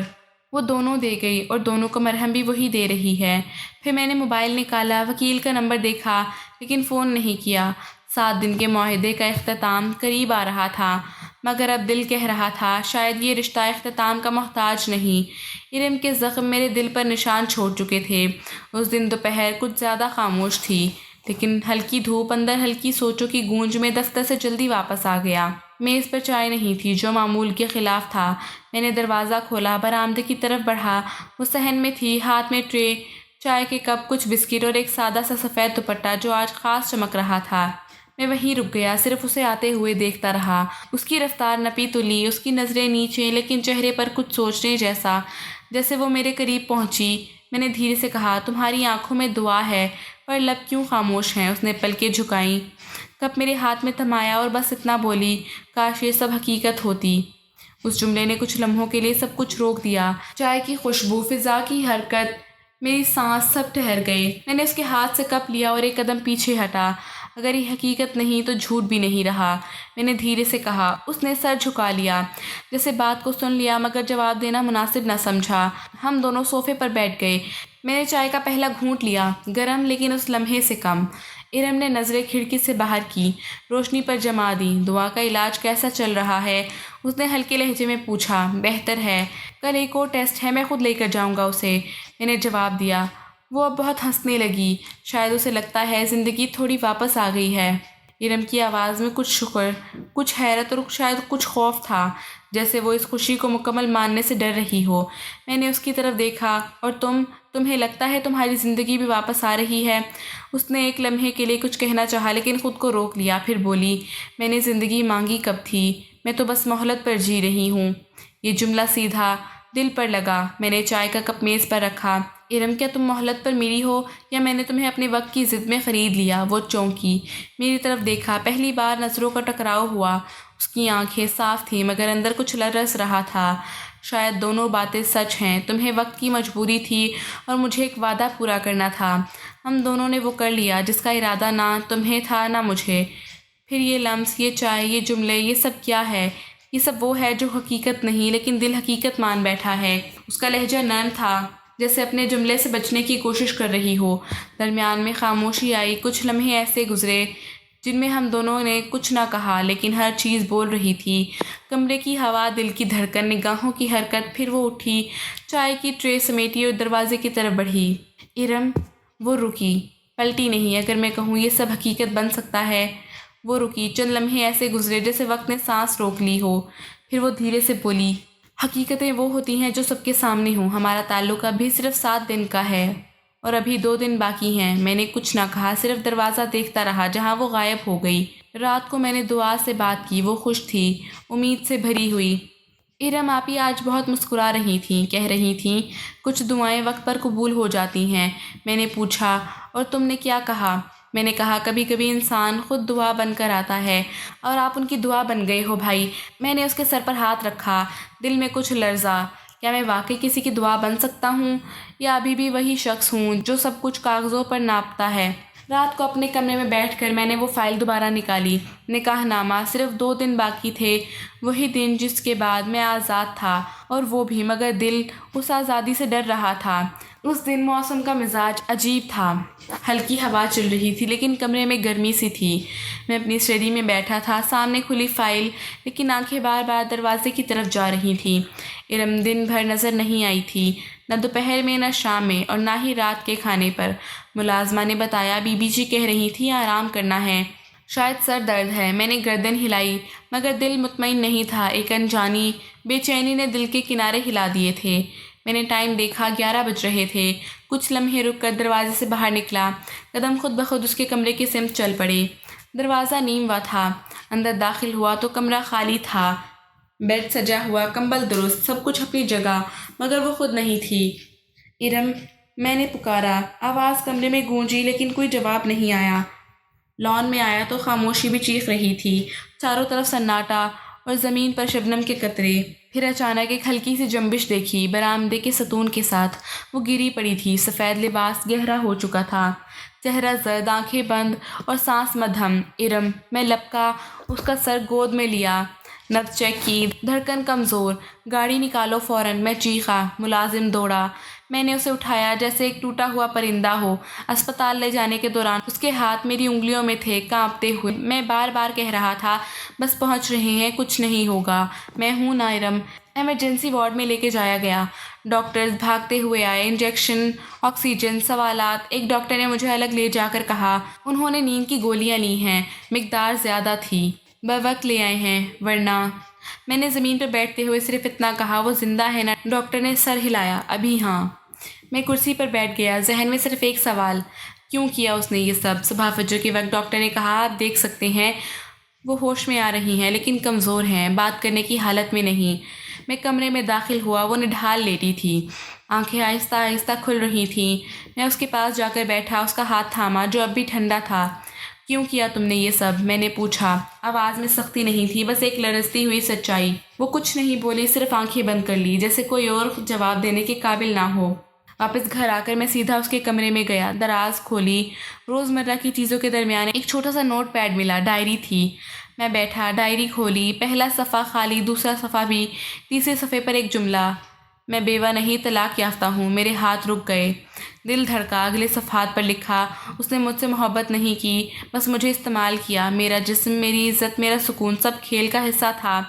وہ دونوں دے گئی اور دونوں کو مرہم بھی وہی دے رہی ہے۔ پھر میں نے موبائل نکالا، وکیل کا نمبر دیکھا، لیکن فون نہیں کیا۔ 7 دن کے معاہدے کا اختتام قریب آ رہا تھا، مگر اب دل کہہ رہا تھا، شاید یہ رشتہ اختتام کا محتاج نہیں۔ ارم کے زخم میرے دل پر نشان چھوڑ چکے تھے۔ اس دن دوپہر کچھ زیادہ خاموش تھی، لیکن ہلکی دھوپ اندر ہلکی سوچوں کی گونج میں دفتر سے جلدی واپس آ گیا۔ میز پر چائے نہیں تھی، جو معمول کے خلاف تھا۔ میں نے دروازہ کھولا، برآمدے کی طرف بڑھا، وہ صحن میں تھی، ہاتھ میں ٹرے، چائے کے کپ، کچھ بسکٹ اور ایک سادہ سا سفید دوپٹہ جو آج خاص چمک رہا تھا۔ میں وہیں رک گیا، صرف اسے آتے ہوئے دیکھتا رہا۔ اس کی رفتار نپی تلی، اس کی نظریں نیچے، لیکن چہرے پر کچھ سوچنے جیسا۔ جیسے وہ میرے قریب پہنچی، میں نے دھیرے سے کہا، تمہاری آنکھوں میں دعا ہے، پر لب کیوں خاموش ہیں؟ اس نے پلکیں جھکائیں، کپ میرے ہاتھ میں تھمایا اور بس اتنا بولی، کاش یہ سب حقیقت ہوتی۔ اس جملے نے کچھ لمحوں کے لیے سب کچھ روک دیا، چائے کی خوشبو، فضا کی حرکت، میری سانس سب ٹھہر گئے۔ میں نے اس کے ہاتھ سے کپ لیا اور ایک قدم پیچھے ہٹا۔ اگر یہ حقیقت نہیں تو جھوٹ بھی نہیں رہا، میں نے دھیرے سے کہا۔ اس نے سر جھکا لیا، جیسے بات کو سن لیا مگر جواب دینا مناسب نہ سمجھا۔ ہم دونوں صوفے پر بیٹھ گئے۔ میں نے چائے کا پہلا گھونٹ لیا، گرم لیکن اس لمحے سے کم۔ ارم نے نظریں کھڑکی سے باہر کی، روشنی پر جما دیں۔ دعا کا علاج کیسا چل رہا ہے؟ اس نے ہلکے لہجے میں پوچھا۔ بہتر ہے، کل ایک اور ٹیسٹ ہے، میں خود لے کر جاؤں گا اسے، میں نے جواب دیا۔ وہ اب بہت ہنسنے لگی، شاید اسے لگتا ہے زندگی تھوڑی واپس آ گئی ہے۔ ارم کی آواز میں کچھ شکر، کچھ حیرت اور شاید کچھ خوف تھا، جیسے وہ اس خوشی کو مکمل ماننے سے ڈر رہی ہو۔ میں نے اس کی طرف دیکھا۔ اور تمہیں لگتا ہے تمہاری زندگی بھی واپس آ رہی ہے؟ اس نے ایک لمحے کے لیے کچھ کہنا چاہا لیکن خود کو روک لیا، پھر بولی، میں نے زندگی مانگی کب تھی؟ میں تو بس مہلت پر جی رہی ہوں۔ یہ جملہ سیدھا دل پر لگا۔ میں نے چائے کا کپ میز پر رکھا۔ ارم، کیا تم مہلت پر میری ہو یا میں نے تمہیں اپنے وقت کی ضد میں خرید لیا؟ وہ چونکی، میری طرف دیکھا۔ پہلی بار نظروں کا ٹکراؤ ہوا۔ اس کی آنکھیں صاف تھیں مگر اندر کچھ لرز رہا تھا۔ شاید دونوں باتیں سچ ہیں، تمہیں وقت کی مجبوری تھی اور مجھے ایک وعدہ پورا کرنا تھا۔ ہم دونوں نے وہ کر لیا جس کا ارادہ نہ تمہیں تھا نہ مجھے۔ پھر یہ لمس، یہ چائے، یہ جملے، یہ سب کیا ہے؟ یہ سب وہ ہے جو حقیقت نہیں لیکن دل حقیقت مان بیٹھا ہے۔ اس کا لہجہ نرم تھا، جیسے اپنے جملے سے بچنے کی کوشش کر رہی ہو۔ درمیان میں خاموشی آئی۔ کچھ لمحے ایسے گزرے جن میں ہم دونوں نے کچھ نہ کہا لیکن ہر چیز بول رہی تھی۔ کمرے کی ہوا، دل کی دھڑکن، نگاہوں کی حرکت۔ پھر وہ اٹھی، چائے کی ٹرے سمیٹی اور دروازے کی طرف بڑھی۔ ارم، وہ رکی، پلٹی نہیں۔ اگر میں کہوں یہ سب حقیقت بن سکتا ہے؟ وہ رکی۔ چند لمحے ایسے گزرے جیسے وقت نے سانس روک لی ہو۔ پھر وہ دھیرے سے بولی، حقیقتیں وہ ہوتی ہیں جو سب کے سامنے ہوں۔ ہمارا تعلق ابھی صرف 7 دن کا ہے اور ابھی 2 دن باقی ہیں۔ میں نے کچھ نہ کہا، صرف دروازہ دیکھتا رہا جہاں وہ غائب ہو گئی۔ رات کو میں نے دعا سے بات کی، وہ خوش تھی، امید سے بھری ہوئی۔ ارم آپی آج بہت مسکرا رہی تھیں، کہہ رہی تھیں کچھ دعائیں وقت پر قبول ہو جاتی ہیں۔ میں نے پوچھا، اور تم نے کیا کہا؟ میں نے کہا، کبھی کبھی انسان خود دعا بن کر آتا ہے اور آپ ان کی دعا بن گئے ہو بھائی۔ میں نے اس کے سر پر ہاتھ رکھا، دل میں کچھ لرزا۔ کیا میں واقعی کسی کی دعا بن سکتا ہوں یا ابھی بھی وہی شخص ہوں جو سب کچھ کاغذوں پر ناپتا ہے؟ رات کو اپنے کمرے میں بیٹھ کر میں نے وہ فائل دوبارہ نکالی۔ نکاح نامہ، صرف 2 دن باقی تھے، وہی دن جس کے بعد میں آزاد تھا، اور وہ بھی مگر دل اس آزادی سے ڈر رہا تھا۔ اس دن موسم کا مزاج عجیب تھا، ہلکی ہوا چل رہی تھی لیکن کمرے میں گرمی سی تھی۔ میں اپنی اسٹڈی میں بیٹھا تھا، سامنے کھلی فائل، لیکن آنکھیں بار بار دروازے کی طرف جا رہی تھیں۔ ارم دن بھر نظر نہیں آئی تھی، نہ دوپہر میں نہ شام میں اور نہ ہی رات کے کھانے پر۔ ملازمہ نے بتایا بی بی جی کہہ رہی تھی آرام کرنا ہے، شاید سر درد ہے۔ میں نے گردن ہلائی مگر دل مطمئن نہیں تھا، ایک انجانی بے چینی نے دل کے کنارے ہلا دیے تھے۔ میں نے ٹائم دیکھا، 11 بج رہے تھے۔ کچھ لمحے رک کر دروازے سے باہر نکلا، قدم خود بخود اس کے کمرے کی سمت چل پڑے۔ دروازہ نیم وا تھا، اندر داخل ہوا تو کمرہ خالی تھا، بیڈ سجا ہوا، کمبل درست، سب کچھ اپنی جگہ، مگر وہ خود نہیں تھی۔ ارم، میں نے پکارا، آواز کمرے میں گونجی لیکن کوئی جواب نہیں آیا۔ لان میں آیا تو خاموشی بھی چیخ رہی تھی، چاروں طرف سناٹا اور زمین پر شبنم کے قطرے۔ پھر اچانک ایک ہلکی سی جنبش دیکھی، برآمدے کے ستون کے ساتھ وہ گری پڑی تھی، سفید لباس گہرا ہو چکا تھا، چہرہ زرد، آنکھیں بند اور سانس مدھم۔ ارم، میں لپکا، اس کا سر گود میں لیا، نبض چیک کی، دھڑکن کمزور۔ گاڑی نکالو فوراً، میں چیخا۔ ملازم دوڑا، میں نے اسے اٹھایا جیسے ایک ٹوٹا ہوا پرندہ ہو۔ اسپتال لے جانے کے دوران اس کے ہاتھ میری انگلیوں میں تھے، کانپتے ہوئے۔ میں بار بار کہہ رہا تھا، بس پہنچ رہے ہیں، کچھ نہیں ہوگا، میں ہوں نا ارم۔ ایمرجنسی وارڈ میں لے کے جایا گیا، ڈاکٹرز بھاگتے ہوئے آئے، انجیکشن، آکسیجن، سوالات۔ ایک ڈاکٹر نے مجھے الگ لے جا کر کہا انہوں نے نیند کی گولیاں لی ہیں، مقدار زیادہ تھی، بوقت لے آئے ہیں ورنہ۔ میں نے زمین پر بیٹھتے ہوئے صرف اتنا کہا، وہ زندہ ہے نا؟ ڈاکٹر نے سر ہلایا، ابھی ہاں۔ میں کرسی پر بیٹھ گیا، ذہن میں صرف ایک سوال، کیوں کیا اس نے یہ سب؟ صبح فجر کے وقت ڈاکٹر نے کہا آپ دیکھ سکتے ہیں وہ ہوش میں آ رہی ہیں لیکن کمزور ہیں، بات کرنے کی حالت میں نہیں۔ میں کمرے میں داخل ہوا، وہ نڈھال لیٹی تھی، آنکھیں آہستہ آہستہ کھل رہی تھیں۔ میں اس کے پاس جا کر بیٹھا، اس کا ہاتھ تھاما جو اب بھی ٹھنڈا تھا۔ کیوں کیا تم نے یہ سب؟ میں نے پوچھا۔ آواز میں سختی نہیں تھی، بس ایک لرزتی ہوئی سچائی۔ وہ کچھ نہیں بولی، صرف آنکھیں بند کر لی، جیسے کوئی اور جواب دینے کے قابل نہ ہو۔ واپس گھر آ کر میں سیدھا اس کے کمرے میں گیا، دراز کھولی، روزمرہ کی چیزوں کے درمیان ایک چھوٹا سا نوٹ پیڈ ملا، ڈائری تھی۔ میں بیٹھا، ڈائری کھولی، پہلا صفحہ خالی، دوسرا صفحہ بھی، تیسرے صفحے پر ایک جملہ: میں بیوہ نہیں، طلاق یافتہ ہوں۔ میرے ہاتھ رک گئے، دل دھڑکا۔ اگلے صفحات پر لکھا: اس نے مجھ سے محبت نہیں کی، بس مجھے استعمال کیا۔ میرا جسم، میری عزت، میرا سکون سب کھیل کا حصہ تھا،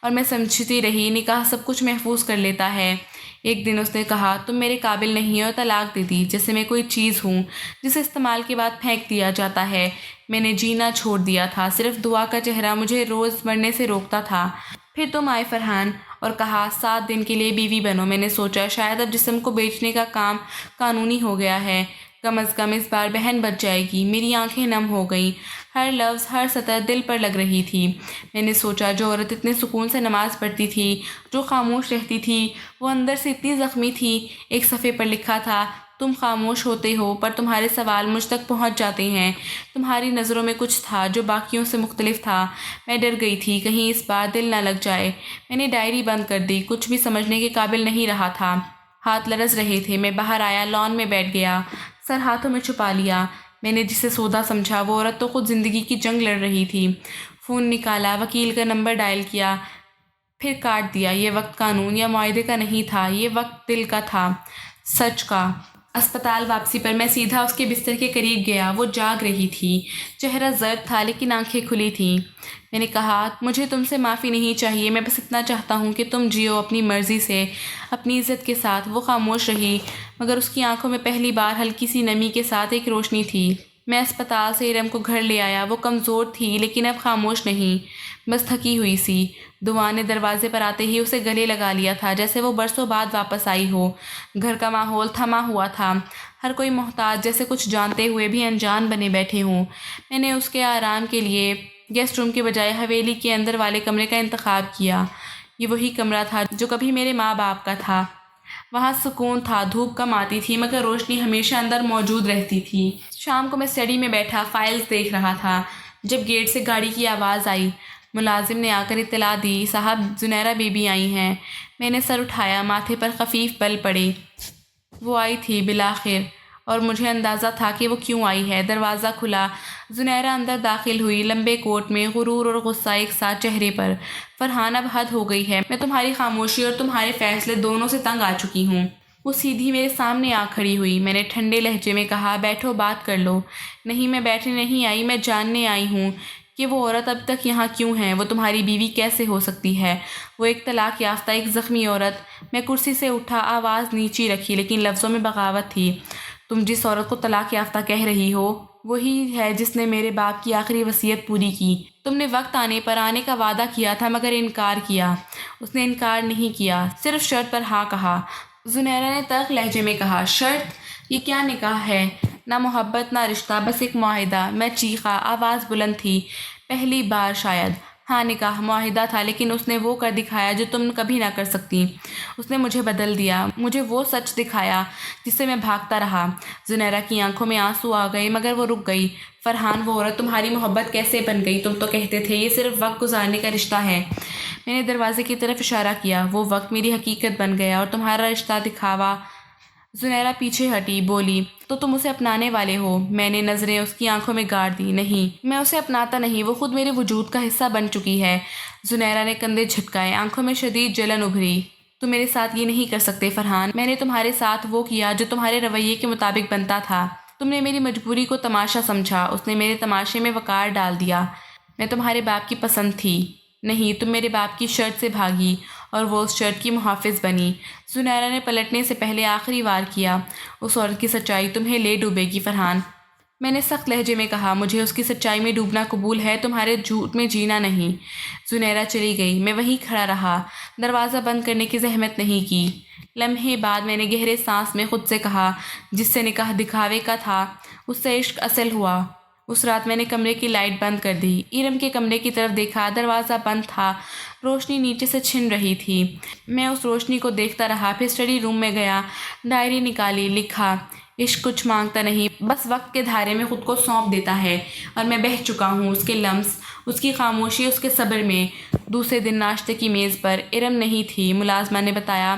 اور میں سمجھتی رہی نکاح سب کچھ محفوظ کر لیتا ہے۔ ایک دن اس نے کہا: تم میرے قابل نہیں، اور طلاق دے دی، جیسے میں کوئی چیز ہوں جسے استعمال کے بعد پھینک دیا جاتا ہے۔ میں نے جینا چھوڑ دیا تھا، صرف دعا کا چہرہ مجھے روز مرنے سے روکتا تھا۔ پھر تم آئے فرحان، اور کہا 7 دن کے لیے بیوی بنو۔ میں نے سوچا شاید اب جسم کو بیچنے کا کام قانونی ہو گیا ہے، کم از کم اس بار بہن بچ جائے گی۔ میری آنکھیں نم ہو گئیں، ہر لفظ، ہر سطر دل پر لگ رہی تھی۔ میں نے سوچا جو عورت اتنے سکون سے نماز پڑھتی تھی، جو خاموش رہتی تھی، وہ اندر سے اتنی زخمی تھی۔ ایک صفحے پر لکھا تھا: تم خاموش ہوتے ہو، پر تمہارے سوال مجھ تک پہنچ جاتے ہیں۔ تمہاری نظروں میں کچھ تھا جو باقیوں سے مختلف تھا۔ میں ڈر گئی تھی کہیں اس بار دل نہ لگ جائے۔ میں نے ڈائری بند کر دی، کچھ بھی سمجھنے کے قابل نہیں رہا تھا۔ ہاتھ لرز رہے تھے۔ میں باہر آیا، لان میں بیٹھ گیا، سر ہاتھوں میں چھپا لیا۔ میں نے جسے سودا سمجھا وہ عورت تو خود زندگی کی جنگ لڑ رہی تھی۔ فون نکالا، وکیل کا نمبر ڈائل کیا، پھر کاٹ دیا۔ یہ وقت قانون یا معاہدے کا نہیں تھا، یہ وقت دل کا تھا، سچ کا۔ اسپتال واپسی پر میں سیدھا اس کے بستر کے قریب گیا۔ وہ جاگ رہی تھی، چہرہ زرد تھا لیکن آنکھیں کھلی تھیں۔ میں نے کہا: مجھے تم سے معافی نہیں چاہیے، میں بس اتنا چاہتا ہوں کہ تم جیو اپنی مرضی سے، اپنی عزت کے ساتھ۔ وہ خاموش رہی، مگر اس کی آنکھوں میں پہلی بار ہلکی سی نمی کے ساتھ ایک روشنی تھی۔ میں اسپتال سے ارم کو گھر لے آیا۔ وہ کمزور تھی لیکن اب خاموش نہیں، بس تھکی ہوئی سی۔ دعا نے دروازے پر آتے ہی اسے گلے لگا لیا تھا، جیسے وہ برسوں بعد واپس آئی ہو۔ گھر کا ماحول تھما ہوا تھا، ہر کوئی محتاج، جیسے کچھ جانتے ہوئے بھی انجان بنے بیٹھے ہوں۔ میں نے اس کے آرام کے لیے گیسٹ روم کے بجائے حویلی کے اندر والے کمرے کا انتخاب کیا۔ یہ وہی کمرہ تھا جو کبھی میرے ماں باپ کا تھا۔ وہاں سکون تھا، دھوپ کم آتی تھی مگر روشنی ہمیشہ اندر موجود رہتی تھی۔ شام کو میں اسٹڈی میں بیٹھا فائلز دیکھ رہا تھا، جب گیٹ سے گاڑی کی آواز آئی۔ ملازم نے آ کر اطلاع دی: صاحب، زنیرہ بی بی آئی ہیں۔ میں نے سر اٹھایا، ماتھے پر خفیف بل پڑے۔ وہ آئی تھی بالآخر، اور مجھے اندازہ تھا کہ وہ کیوں آئی ہے۔ دروازہ کھلا، زنیرہ اندر داخل ہوئی، لمبے کوٹ میں، غرور اور غصہ ایک ساتھ چہرے پر۔ فرحان، اب حد ہو گئی ہے، میں تمہاری خاموشی اور تمہارے فیصلے دونوں سے تنگ آ چکی ہوں۔ وہ سیدھی میرے سامنے آ کھڑی ہوئی۔ میں نے ٹھنڈے لہجے میں کہا: بیٹھو، بات کر لو۔ نہیں، میں بیٹھنے نہیں آئی، میں جاننے آئی ہوں کہ وہ عورت اب تک یہاں کیوں ہے، وہ تمہاری بیوی کیسے ہو سکتی ہے۔ وہ ایک طلاق یافتہ، ایک زخمی عورت۔ میں کرسی سے اٹھا، آواز نیچی رکھی لیکن لفظوں میں بغاوت تھی۔ تم جس عورت کو طلاق یافتہ کہہ رہی ہو، وہی ہے جس نے میرے باپ کی آخری وصیت پوری کی۔ تم نے وقت آنے پر آنے کا وعدہ کیا تھا مگر انکار کیا۔ اس نے انکار نہیں کیا، صرف شرط پر ہاں کہا۔ زنیرہ نے تلخ لہجے میں کہا: شرط؟ یہ کیا نکاح ہے؟ نہ محبت، نہ رشتہ، بس ایک معاہدہ۔ میں چیخا، آواز بلند تھی، پہلی بار شاید۔ ہاں، نکاح، معاہدہ تھا، لیکن اس نے وہ کر دکھایا جو تم کبھی نہ کر سکتی۔ اس نے مجھے بدل دیا، مجھے وہ سچ دکھایا جس سے میں بھاگتا رہا۔ زنیرہ کی آنکھوں میں آنسو آ گئے مگر وہ رک گئی۔ فرحان، وہ عورت تمہاری محبت کیسے بن گئی؟ تم تو کہتے تھے یہ صرف وقت گزارنے کا رشتہ ہے۔ میں نے دروازے کی طرف اشارہ کیا۔ وہ وقت میری حقیقت بن گیا، اور تمہارا رشتہ دکھاوا۔ زنیرہ پیچھے ہٹی، بولی: تو تم اسے اپنانے والے ہو؟ میں نے نظریں اس کی آنکھوں میں گاڑ دی۔ نہیں، میں اسے اپناتا نہیں، وہ خود میرے وجود کا حصہ بن چکی ہے۔ زنیرہ نے کندھے جھٹکائے، آنکھوں میں شدید جلن ابھری۔ تم میرے ساتھ یہ نہیں کر سکتے فرحان۔ میں نے تمہارے ساتھ وہ کیا جو تمہارے رویے کے مطابق بنتا تھا۔ تم نے میری مجبوری کو تماشا سمجھا، اس نے میرے تماشے میں وقار ڈال دیا۔ میں تمہارے باپ کی پسند تھی۔ نہیں، تم میرے باپ کی شرط سے بھاگی، اور وہ اس شرط کی محافظ بنی۔ زنیرہ نے پلٹنے سے پہلے آخری وار کیا: اس عورت کی سچائی تمہیں لے ڈوبے گی فرحان۔ میں نے سخت لہجے میں کہا: مجھے اس کی سچائی میں ڈوبنا قبول ہے، تمہارے جھوٹ میں جینا نہیں۔ زنیرہ چلی گئی، میں وہیں کھڑا رہا، دروازہ بند کرنے کی زحمت نہیں کی۔ لمحے بعد میں نے گہرے سانس میں خود سے کہا: جس سے نکاح دکھاوے کا تھا، اس سے عشق اصل ہوا۔ اس رات میں نے کمرے کی لائٹ بند کر دی، ارم کے کمرے کی طرف دیکھا، دروازہ بند تھا، روشنی نیچے سے چھن رہی تھی۔ میں اس روشنی کو دیکھتا رہا، پھر اسٹڈی روم میں گیا، ڈائری نکالی، لکھا: عشق کچھ مانگتا نہیں، بس وقت کے دھارے میں خود کو سونپ دیتا ہے، اور میں بہہ چکا ہوں اس کے لمس، اس کی خاموشی، اس کے صبر میں۔ دوسرے دن ناشتے کی میز پر ارم نہیں تھی، ملازمہ نے بتایا۔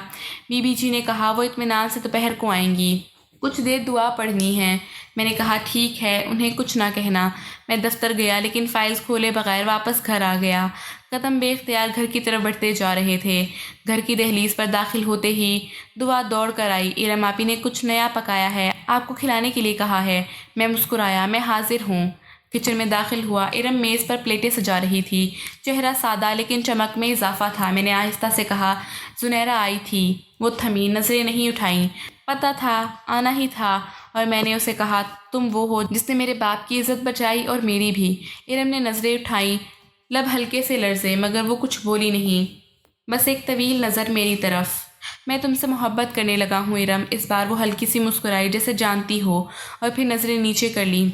بی بی جی نے کہا وہ اطمینان سے دوپہر کو آئیں گی، کچھ دیر دعا پڑھنی ہے۔ میں نے کہا ٹھیک ہے، انہیں کچھ نہ کہنا۔ میں دفتر گیا لیکن فائلز کھولے بغیر واپس گھر آ گیا۔ قدم بے اختیار گھر کی طرف بڑھتے جا رہے تھے۔ گھر کی دہلیز پر داخل ہوتے ہی دعا دوڑ کر آئی۔ ارم آپی نے کچھ نیا پکایا ہے، آپ کو کھلانے کے لیے کہا ہے۔ میں مسکرایا، میں حاضر ہوں۔ کچن میں داخل ہوا۔ ارم میز پر پلیٹیں سجا رہی تھی، چہرہ سادہ لیکن چمک میں اضافہ تھا۔ میں نے آہستہ سے کہا زنیرہ آئی تھی۔ وہ تھمی، نظریں نہیں اٹھائیں۔ پتہ تھا آنا ہی تھا، اور میں نے اسے کہا تم وہ ہو جس نے میرے باپ کی عزت بچائی اور میری بھی۔ ارم نے نظریں اٹھائیں، لب ہلکے سے لرزے، مگر وہ کچھ بولی نہیں، بس ایک طویل نظر میری طرف۔ میں تم سے محبت کرنے لگا ہوں ارم۔ اس بار وہ ہلکی سی مسکرائی جیسے جانتی ہو، اور پھر نظریں نیچے کر لیں۔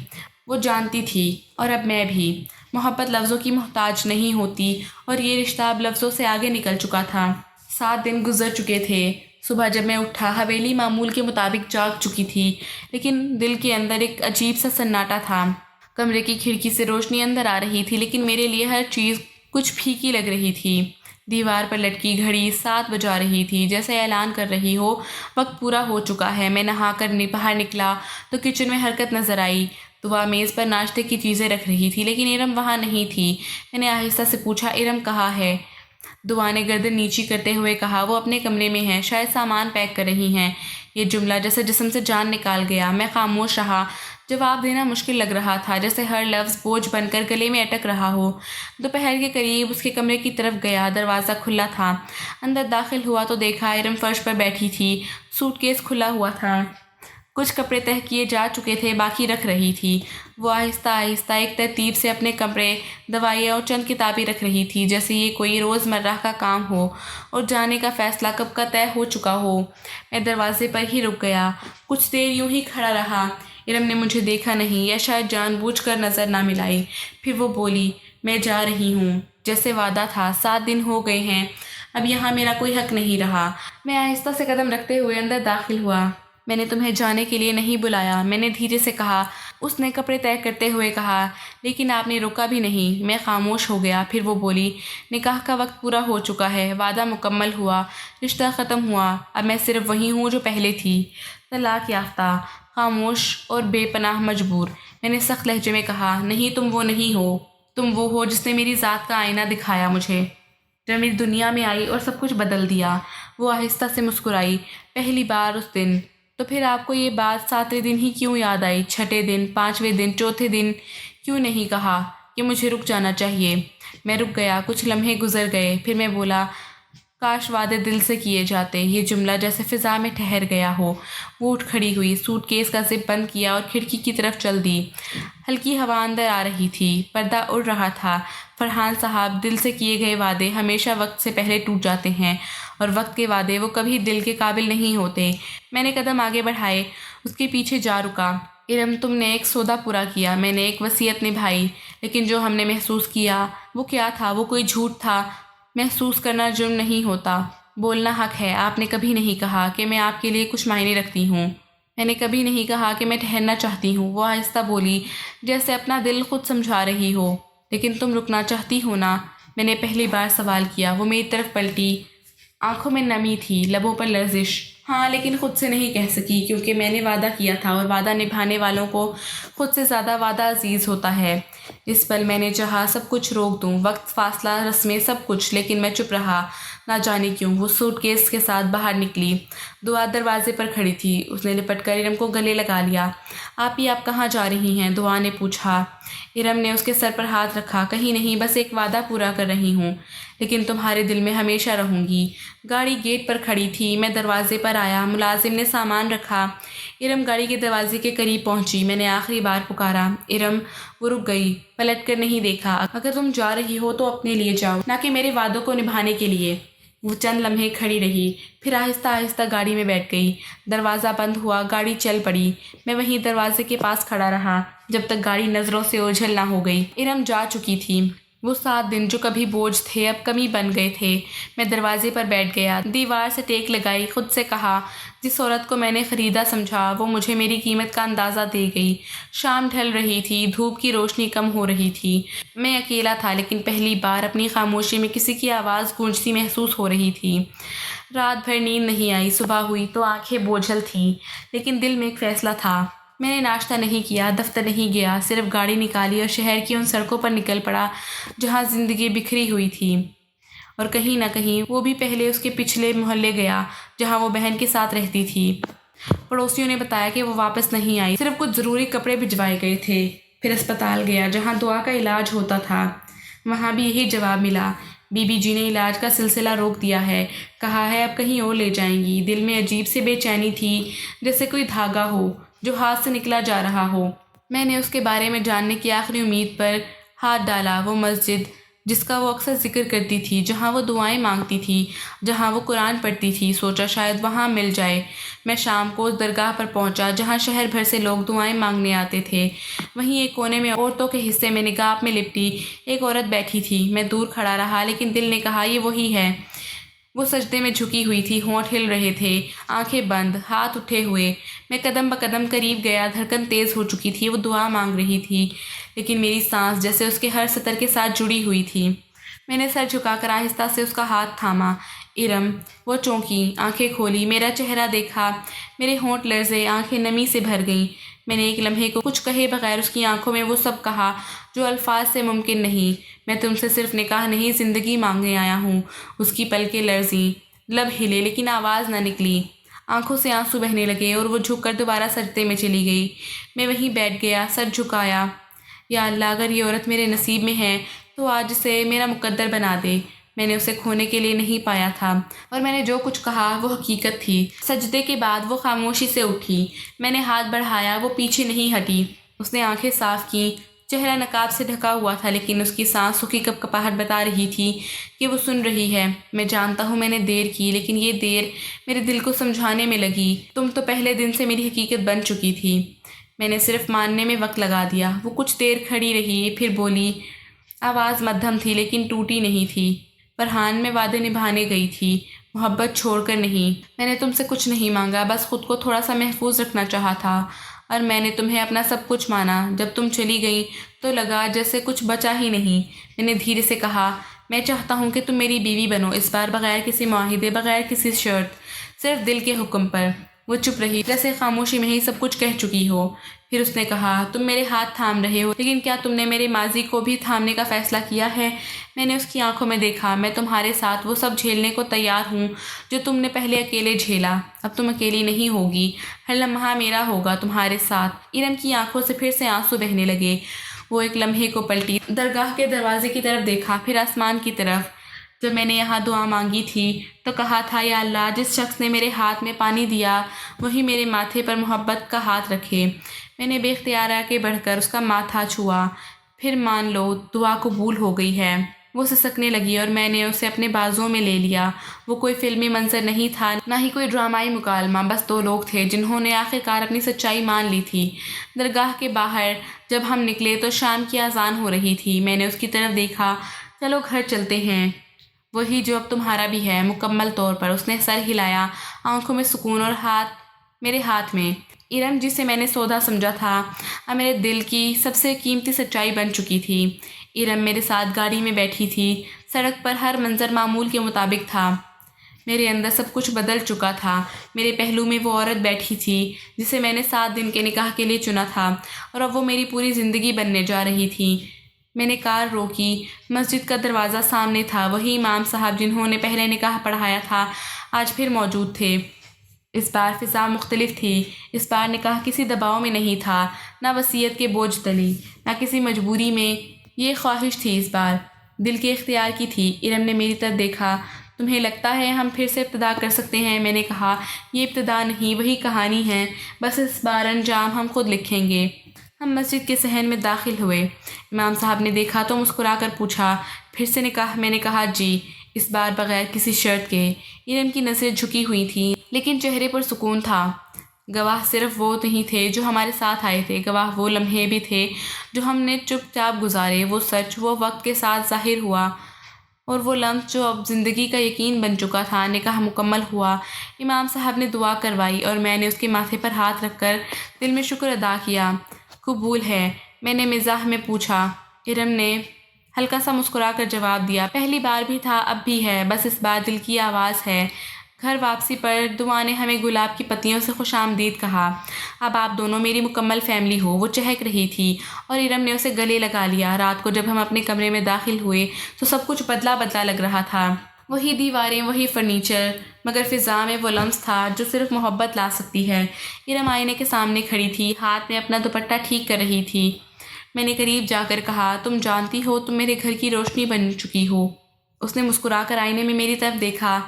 وہ جانتی تھی، اور اب میں بھی۔ محبت لفظوں کی محتاج نہیں ہوتی، اور یہ رشتہ اب لفظوں سے آگے نکل چکا تھا۔ 7 دن گزر چکے تھے۔ صبح جب میں اٹھا، حویلی معمول کے مطابق جاگ چکی تھی، لیکن دل کے اندر ایک عجیب سا سناٹا تھا۔ کمرے کی کھڑکی سے روشنی اندر آ رہی تھی، لیکن میرے لیے ہر چیز کچھ پھیکی لگ رہی تھی۔ دیوار پر لٹکی گھڑی 7 بجا رہی تھی، جیسے اعلان کر رہی ہو وقت پورا ہو چکا ہے۔ میں نہا کر باہر نکلا تو کچن میں حرکت نظر آئی۔ دعا میز پر ناشتے کی چیزیں رکھ رہی تھی، لیکن ارم وہاں نہیں تھی۔ میں نے آہستہ سے پوچھا ارم کہاں ہے؟ دعا نے گردن نیچی کرتے ہوئے کہا وہ اپنے کمرے میں ہیں، شاید سامان پیک کر رہی ہیں۔ یہ جملہ جیسے جسم سے جان نکال گیا۔ میں خاموش رہا۔ جواب دینا مشکل لگ رہا تھا، جیسے ہر لفظ بوجھ بن کر گلے میں اٹک رہا ہو۔ دوپہر کے قریب اس کے کمرے کی طرف گیا۔ دروازہ کھلا تھا۔ اندر داخل ہوا تو دیکھا ارم فرش پر بیٹھی تھی، سوٹ کیس کھلا ہوا تھا۔ کچھ کپڑے تہہ کیے جا چکے تھے، باقی رکھ رہی تھی۔ وہ آہستہ آہستہ ایک ترتیب سے اپنے کپڑے، دوائیاں اور چند کتابیں رکھ رہی تھی، جیسے یہ کوئی روزمرہ کا کام ہو اور جانے کا فیصلہ کب کا طے ہو چکا ہو۔ میں دروازے پر ہی رک گیا، کچھ دیر یوں ہی کھڑا رہا۔ ارم نے مجھے دیکھا نہیں، یا شاید جان بوجھ کر نظر نہ ملائی۔ پھر وہ بولی میں جا رہی ہوں، جیسے وعدہ تھا۔ 7 دن ہو گئے ہیں، اب یہاں میرا کوئی حق نہیں رہا۔ میں آہستہ سے قدم رکھتے ہوئے اندر داخل ہوا۔ میں نے تمہیں جانے کے لیے نہیں بلایا، میں نے دھیرے سے کہا۔ اس نے کپڑے طے کرتے ہوئے کہا لیکن آپ نے روکا بھی نہیں۔ میں خاموش ہو گیا۔ پھر وہ بولی نکاح کا وقت پورا ہو چکا ہے، وعدہ مکمل ہوا، رشتہ ختم ہوا، اب میں صرف وہی ہوں جو پہلے تھی، طلاق یافتہ، خاموش اور بے پناہ مجبور۔ میں نے سخت لہجے میں کہا نہیں، تم وہ نہیں ہو، تم وہ ہو جس نے میری ذات کا آئینہ دکھایا مجھے، جو میری دنیا میں آئی اور سب کچھ بدل دیا۔ وہ آہستہ سے مسکرائی۔ پہلی بار اس دن۔ تو پھر آپ کو یہ بات 7ویں دن ہی کیوں یاد آئی؟ 6 دن، 5ویں دن، 4تھے دن کیوں نہیں کہا کہ مجھے رک جانا چاہیے؟ میں رک گیا، کچھ لمحے گزر گئے، پھر میں بولا کاش وعدے دل سے کیے جاتے۔ یہ جملہ جیسے فضا میں ٹھہر گیا ہو۔ وہ اٹھ کھڑی ہوئی، سوٹ کیس کا زپ بند کیا اور کھڑکی کی طرف چل دی۔ ہلکی ہوا اندر آ رہی تھی، پردہ اڑ رہا تھا۔ فرحان صاحب، دل سے کیے گئے وعدے ہمیشہ وقت سے پہلے ٹوٹ جاتے ہیں، اور وقت کے وعدے وہ کبھی دل کے قابل نہیں ہوتے۔ میں نے قدم آگے بڑھائے، اس کے پیچھے جا رکا۔ ارم، تم نے ایک سودا پورا کیا، میں نے ایک وصیت نبھائی، لیکن جو ہم نے محسوس کیا وہ کیا تھا؟ وہ کوئی جھوٹ تھا۔ محسوس کرنا جرم نہیں ہوتا، بولنا حق ہے۔ آپ نے کبھی نہیں کہا کہ میں آپ کے لیے کچھ معنی رکھتی ہوں۔ میں نے کبھی نہیں کہا کہ میں ٹھہرنا چاہتی ہوں۔ وہ آہستہ بولی، جیسے اپنا دل خود سمجھا رہی ہو۔ لیکن تم رکنا چاہتی ہو نا؟ میں نے پہلی بار سوال کیا۔ وہ میری طرف پلٹی، آنکھوں میں نمی تھی، لبوں پر لرزش۔ ہاں، لیکن خود سے نہیں کہہ سکی، کیونکہ میں نے وعدہ کیا تھا، اور وعدہ نبھانے والوں کو خود سے زیادہ وعدہ عزیز ہوتا ہے۔ اس پل میں نے چاہا سب کچھ روک دوں، وقت، فاصلہ، رسمیں، سب کچھ، لیکن میں چپ رہا، نہ جانے کیوں۔ وہ سوٹ کیس کے ساتھ باہر نکلی۔ دعا دروازے پر کھڑی تھی، اس نے لپٹ کر ارم کو گلے لگا لیا۔ آپ کہاں جا رہی ہیں؟ دعا نے پوچھا۔ ارم نے اس کے سر پر ہاتھ رکھا۔ کہیں نہیں، بس ایک وعدہ پورا کر رہی ہوں، لیکن تمہارے دل میں ہمیشہ رہوں گی۔ گاڑی گیٹ پر کھڑی تھی، میں دروازے پر آیا، ملازم نے سامان رکھا۔ ارم گاڑی کے دروازے کے قریب پہنچی۔ میں نے آخری بار پکارا، ارم۔ وہ رک گئی، پلٹ کر نہیں دیکھا۔ اگر تم جا رہی ہو تو اپنے لیے جاؤ، نہ کہ میرے وعدوں کو نبھانے کے لیے۔ وہ چند لمحے کھڑی رہی، پھر آہستہ آہستہ گاڑی میں بیٹھ گئی۔ دروازہ بند ہوا، گاڑی چل پڑی۔ میں وہیں دروازے کے پاس کھڑا رہا جب تک گاڑی نظروں سے اوجھل نہ ہو گئی۔ ارم جا چکی تھی۔ وہ 7 دن جو کبھی بوجھ تھے اب کمی بن گئے تھے۔ میں دروازے پر بیٹھ گیا، دیوار سے ٹیک لگائی، خود سے کہا جس عورت کو میں نے خریدا سمجھا وہ مجھے میری قیمت کا اندازہ دے گئی۔ شام ڈھل رہی تھی، دھوپ کی روشنی کم ہو رہی تھی۔ میں اکیلا تھا لیکن پہلی بار اپنی خاموشی میں کسی کی آواز گونجتی محسوس ہو رہی تھی۔ رات بھر نیند نہیں آئی، صبح ہوئی تو آنکھیں بوجھل تھیں، لیکن دل میں ایک فیصلہ تھا۔ میں نے ناشتہ نہیں کیا، دفتر نہیں گیا، صرف گاڑی نکالی اور شہر کی ان سڑکوں پر نکل پڑا جہاں زندگی بکھری ہوئی تھی، اور کہیں نہ کہیں وہ بھی پہلے اس کے پچھلے محلے گیا جہاں وہ بہن کے ساتھ رہتی تھی۔ پڑوسیوں نے بتایا کہ وہ واپس نہیں آئی، صرف کچھ ضروری کپڑے بھجوائے گئے تھے۔ پھر اسپتال گیا جہاں دعا کا علاج ہوتا تھا، وہاں بھی یہی جواب ملا، بی بی جی نے علاج کا سلسلہ روک دیا ہے، کہا ہے اب کہیں اور لے جائیں گی۔ دل میں عجیب سی بے چینی تھی، جیسے کوئی دھاگا ہو جو ہاتھ سے نکلا جا رہا ہو۔ میں نے اس کے بارے میں جاننے کی آخری امید پر ہاتھ ڈالا، وہ مسجد جس کا وہ اکثر ذکر کرتی تھی، جہاں وہ دعائیں مانگتی تھی، جہاں وہ قرآن پڑھتی تھی۔ سوچا شاید وہاں مل جائے۔ میں شام کو اس درگاہ پر پہنچا جہاں شہر بھر سے لوگ دعائیں مانگنے آتے تھے۔ وہیں ایک کونے میں عورتوں کے حصے میں نقاب میں لپٹی ایک عورت بیٹھی تھی۔ میں دور کھڑا رہا لیکن دل نے کہا یہ وہی ہے۔ وہ سجدے میں جھکی ہوئی تھی، ہونٹ ہل رہے تھے، آنکھیں بند، ہاتھ اٹھے ہوئے۔ میں قدم بقدم قریب گیا، دھڑکن تیز ہو چکی تھی۔ وہ دعا مانگ رہی تھی لیکن میری سانس جیسے اس کے ہر سطر کے ساتھ جڑی ہوئی تھی۔ میں نے سر جھکا کر آہستہ سے اس کا ہاتھ تھاما۔ ارم۔ وہ چونکی، آنکھیں کھولی، میرا چہرہ دیکھا، میرے ہونٹ لرزے، آنکھیں نمی سے بھر گئیں۔ میں نے ایک لمحے کو کچھ کہے بغیر اس کی آنکھوں میں وہ سب کہا جو الفاظ سے ممکن نہیں۔ میں تم سے صرف نکاح نہیں، زندگی مانگنے آیا ہوں۔ اس کی پلکیں لرزیں، لب ہلے لیکن آواز نہ نکلی۔ آنکھوں سے آنسو بہنے لگے اور وہ جھک کر دوبارہ سجدے میں چلی گئی۔ میں وہیں بیٹھ گیا، سر جھکایا۔ یا اللہ، اگر یہ عورت میرے نصیب میں ہے تو آج اسے میرا مقدر بنا دے۔ میں نے اسے کھونے کے لیے نہیں پایا تھا، اور میں نے جو کچھ کہا وہ حقیقت تھی۔ سجدے کے بعد وہ خاموشی سے اٹھی۔ میں نے ہاتھ بڑھایا، وہ پیچھے نہیں ہٹی۔ اس نے آنکھیں صاف کیں، چہرہ نقاب سے ڈھکا ہوا تھا لیکن اس کی سانسوں کی کپکپاہٹ بتا رہی تھی کہ وہ سن رہی ہے۔ میں جانتا ہوں میں نے دیر کی، لیکن یہ دیر میرے دل کو سمجھانے میں لگی۔ تم تو پہلے دن سے میری حقیقت بن چکی تھی، میں نے صرف ماننے میں وقت لگا دیا۔ وہ کچھ دیر کھڑی رہی، پھر بولی، آواز مدھم تھی لیکن ٹوٹی نہیں تھی۔ فرحان، میں وعدے نبھانے گئی تھی، محبت چھوڑ کر نہیں۔ میں نے تم سے کچھ نہیں مانگا، بس خود کو تھوڑا سا محفوظ رکھنا چاہا تھا، اور میں نے تمہیں اپنا سب کچھ مانا۔ جب تم چلی گئی تو لگا جیسے کچھ بچا ہی نہیں۔ میں نے دھیرے سے کہا، میں چاہتا ہوں کہ تم میری بیوی بنو، اس بار بغیر کسی معاہدے، بغیر کسی شرط، صرف دل کے حکم پر۔ وہ چپ رہی، جیسے خاموشی میں ہی سب کچھ کہہ چکی ہو۔ پھر اس نے کہا، تم میرے ہاتھ تھام رہے ہو، لیکن کیا تم نے میرے ماضی کو بھی تھامنے کا فیصلہ کیا ہے؟ میں نے اس کی آنکھوں میں دیکھا، میں تمہارے ساتھ وہ سب جھیلنے کو تیار ہوں جو تم نے پہلے اکیلے جھیلا۔ اب تم اکیلی نہیں ہوگی، ہر لمحہ میرا ہوگا تمہارے ساتھ۔ ارم کی آنکھوں سے پھر سے آنسو بہنے لگے۔ وہ ایک لمحے کو پلٹی، درگاہ کے دروازے کی طرف دیکھا، پھر آسمان کی طرف۔ جب میں نے یہاں دعا مانگی تھی تو کہا تھا، یا اللہ، جس شخص نے میرے ہاتھ میں پانی دیا وہی میرے ماتھے پر محبت کا ہاتھ رکھے۔ میں نے بے اختیار آگے بڑھ کر اس کا ماتھا چھوا۔ پھر مان لو دعا قبول ہو گئی ہے۔ وہ سسکنے لگی اور میں نے اسے اپنے بازوؤں میں لے لیا۔ وہ کوئی فلمی منظر نہیں تھا، نہ ہی کوئی ڈرامائی مکالمہ، بس 2 لوگ تھے جنہوں نے آخرکار اپنی سچائی مان لی تھی۔ درگاہ کے باہر جب ہم نکلے تو شام کی اذان ہو رہی تھی۔ میں نے اس کی طرف دیکھا، چلو گھر چلتے ہیں، وہی جو اب تمہارا بھی ہے، مکمل طور پر۔ اس نے سر ہلایا، آنکھوں میں سکون، اور ہاتھ میرے ہاتھ میں۔ ارم، جسے میں نے سودا سمجھا تھا، اب میرے دل کی سب سے قیمتی سچائی بن چکی تھی۔ ارم میرے ساتھ گاڑی میں بیٹھی تھی، سڑک پر ہر منظر معمول کے مطابق تھا۔ میرے اندر سب کچھ بدل چکا تھا۔ میرے پہلو میں وہ عورت بیٹھی تھی جسے میں نے 7 دن کے نکاح کے لیے چنا تھا، اور اب وہ میری پوری زندگی بننے جا رہی تھی۔ میں نے کار روکی، مسجد کا دروازہ سامنے تھا۔ وہی امام صاحب جنہوں نے پہلے نکاح پڑھایا تھا آج پھر موجود تھے۔ اس بار فضا مختلف تھی۔ اس بار نکاح کسی دباؤ میں نہیں تھا، نہ وصیت کے بوجھ تلے، نہ کسی مجبوری میں۔ یہ خواہش تھی اس بار، دل کے اختیار کی تھی۔ ارم نے میری طرف دیکھا، تمہیں لگتا ہے ہم پھر سے ابتدا کر سکتے ہیں؟ میں نے کہا، یہ ابتدا نہیں، وہی کہانی ہے، بس اس بار انجام ہم خود لکھیں گے۔ ہم مسجد کے صحن میں داخل ہوئے۔ امام صاحب نے دیکھا تو مسکرا کر پوچھا، پھر سے نکاح؟ میں نے کہا، جی، اس بار بغیر کسی شرط کے۔ ارم کی نظریں جھکی ہوئی تھیں لیکن چہرے پر سکون تھا۔ گواہ صرف وہ نہیں تھے جو ہمارے ساتھ آئے تھے، گواہ وہ لمحے بھی تھے جو ہم نے چپ چاپ گزارے، وہ سچ وہ وقت کے ساتھ ظاہر ہوا، اور وہ لمس جو اب زندگی کا یقین بن چکا تھا۔ نکاح مکمل ہوا، امام صاحب نے دعا کروائی اور میں نے اس کے ماتھے پر ہاتھ رکھ کر دل میں شکر ادا کیا۔ قبول ہے، میں نے مزاح میں پوچھا۔ ارم نے ہلکا سا مسکرا کر جواب دیا، پہلی بار بھی تھا، اب بھی ہے، بس اس بار دل کی آواز ہے۔ گھر واپسی پر دعا نے ہمیں گلاب کی پتیوں سے خوش آمدید کہا۔ اب آپ دونوں میری مکمل فیملی ہو، وہ چہک رہی تھی اور ارم نے اسے گلے لگا لیا۔ رات کو جب ہم اپنے کمرے میں داخل ہوئے تو سب کچھ بدلا بدلا لگ رہا تھا، وہی دیواریں، وہی فرنیچر، مگر فضا میں وہ لمس تھا جو صرف محبت لا سکتی ہے۔ ارم آئینے کے سامنے کھڑی تھی، ہاتھ میں اپنا دوپٹہ ٹھیک کر رہی تھی۔ میں نے قریب جا کر کہا، تم جانتی ہو تم میرے گھر کی روشنی بن چکی ہو۔ اس نے مسکرا کر آئینے میں میری طرف دیکھا،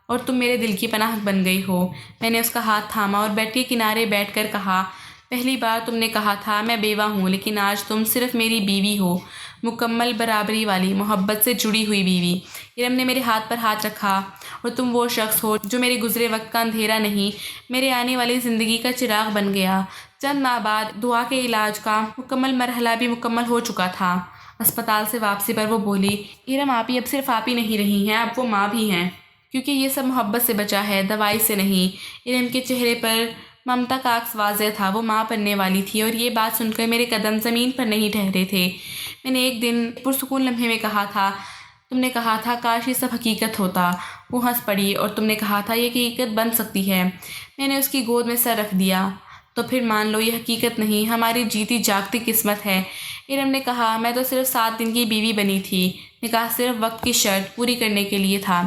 اور تم میرے دل کی پناہ بن گئی ہو۔ میں نے اس کا ہاتھ تھاما اور بیڈ کے کنارے بیٹھ کر کہا، پہلی بار تم نے کہا تھا میں بیوہ ہوں، لیکن آج تم صرف میری بیوی ہو، مکمل برابری والی، محبت سے جڑی ہوئی بیوی۔ ارم نے میرے ہاتھ پر ہاتھ رکھا، اور تم وہ شخص ہو جو میرے گزرے وقت کا اندھیرا نہیں، میرے آنے والی زندگی کا چراغ بن گیا۔ چند ماہ بعد دعا کے علاج کا مکمل مرحلہ بھی مکمل ہو چکا تھا۔ اسپتال سے واپسی پر وہ بولی، ارم آپی اب صرف آپی نہیں رہی ہیں، اب وہ ماں بھی ہیں، کیونکہ یہ سب محبت سے بچا ہے، دوائی سے نہیں۔ ارم کے چہرے پر ممتا کا عکس واضح تھا، وہ ماں بننے والی تھی، اور یہ بات سن کر میرے قدم زمین پر نہیں ٹھہرے تھے۔ میں نے ایک دن پرسکون لمحے میں کہا تھا، تم نے کہا تھا کاش یہ سب حقیقت ہوتا۔ وہ ہنس پڑی، اور تم نے کہا تھا یہ حقیقت بن سکتی ہے۔ میں نے اس کی گود میں سر رکھ دیا، تو پھر مان لو یہ حقیقت نہیں، ہماری جیتی جاگتی قسمت ہے۔ ارم نے کہا، میں تو صرف 7 دن کی بیوی بنی تھی، نکاح صرف وقت کی شرط پوری کرنے کے لیے تھا۔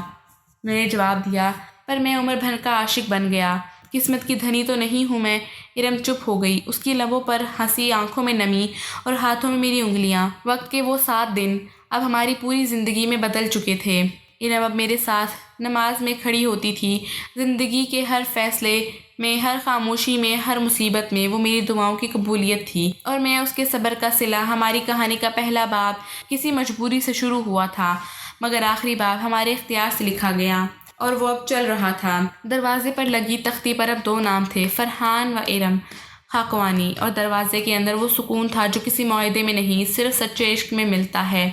میں نے جواب دیا، پر میں عمر بھر کا عاشق بن گیا، قسمت کی دھنی تو نہیں ہوں میں۔ ارم چپ ہو گئی، اس کی لبوں پر ہنسی، آنکھوں میں نمی، اور ہاتھوں میں میری انگلیاں۔ وقت کے وہ 7 دن اب ہماری پوری زندگی میں بدل چکے تھے۔ ارم اب میرے ساتھ نماز میں کھڑی ہوتی تھی، زندگی کے ہر فیصلے میں، ہر خاموشی میں، ہر مصیبت میں وہ میری دعاؤں کی قبولیت تھی، اور میں اس کے صبر کا صلہ۔ ہماری کہانی کا پہلا باب کسی مجبوری سے شروع ہوا تھا، مگر آخری باب ہمارے اختیار سے لکھا گیا، اور وہ اب چل رہا تھا۔ دروازے پر لگی تختی پر اب 2 نام تھے، فرحان و ارم خاقوانی، اور دروازے کے اندر وہ سکون تھا جو کسی معاہدے میں نہیں، صرف سچے عشق میں ملتا ہے۔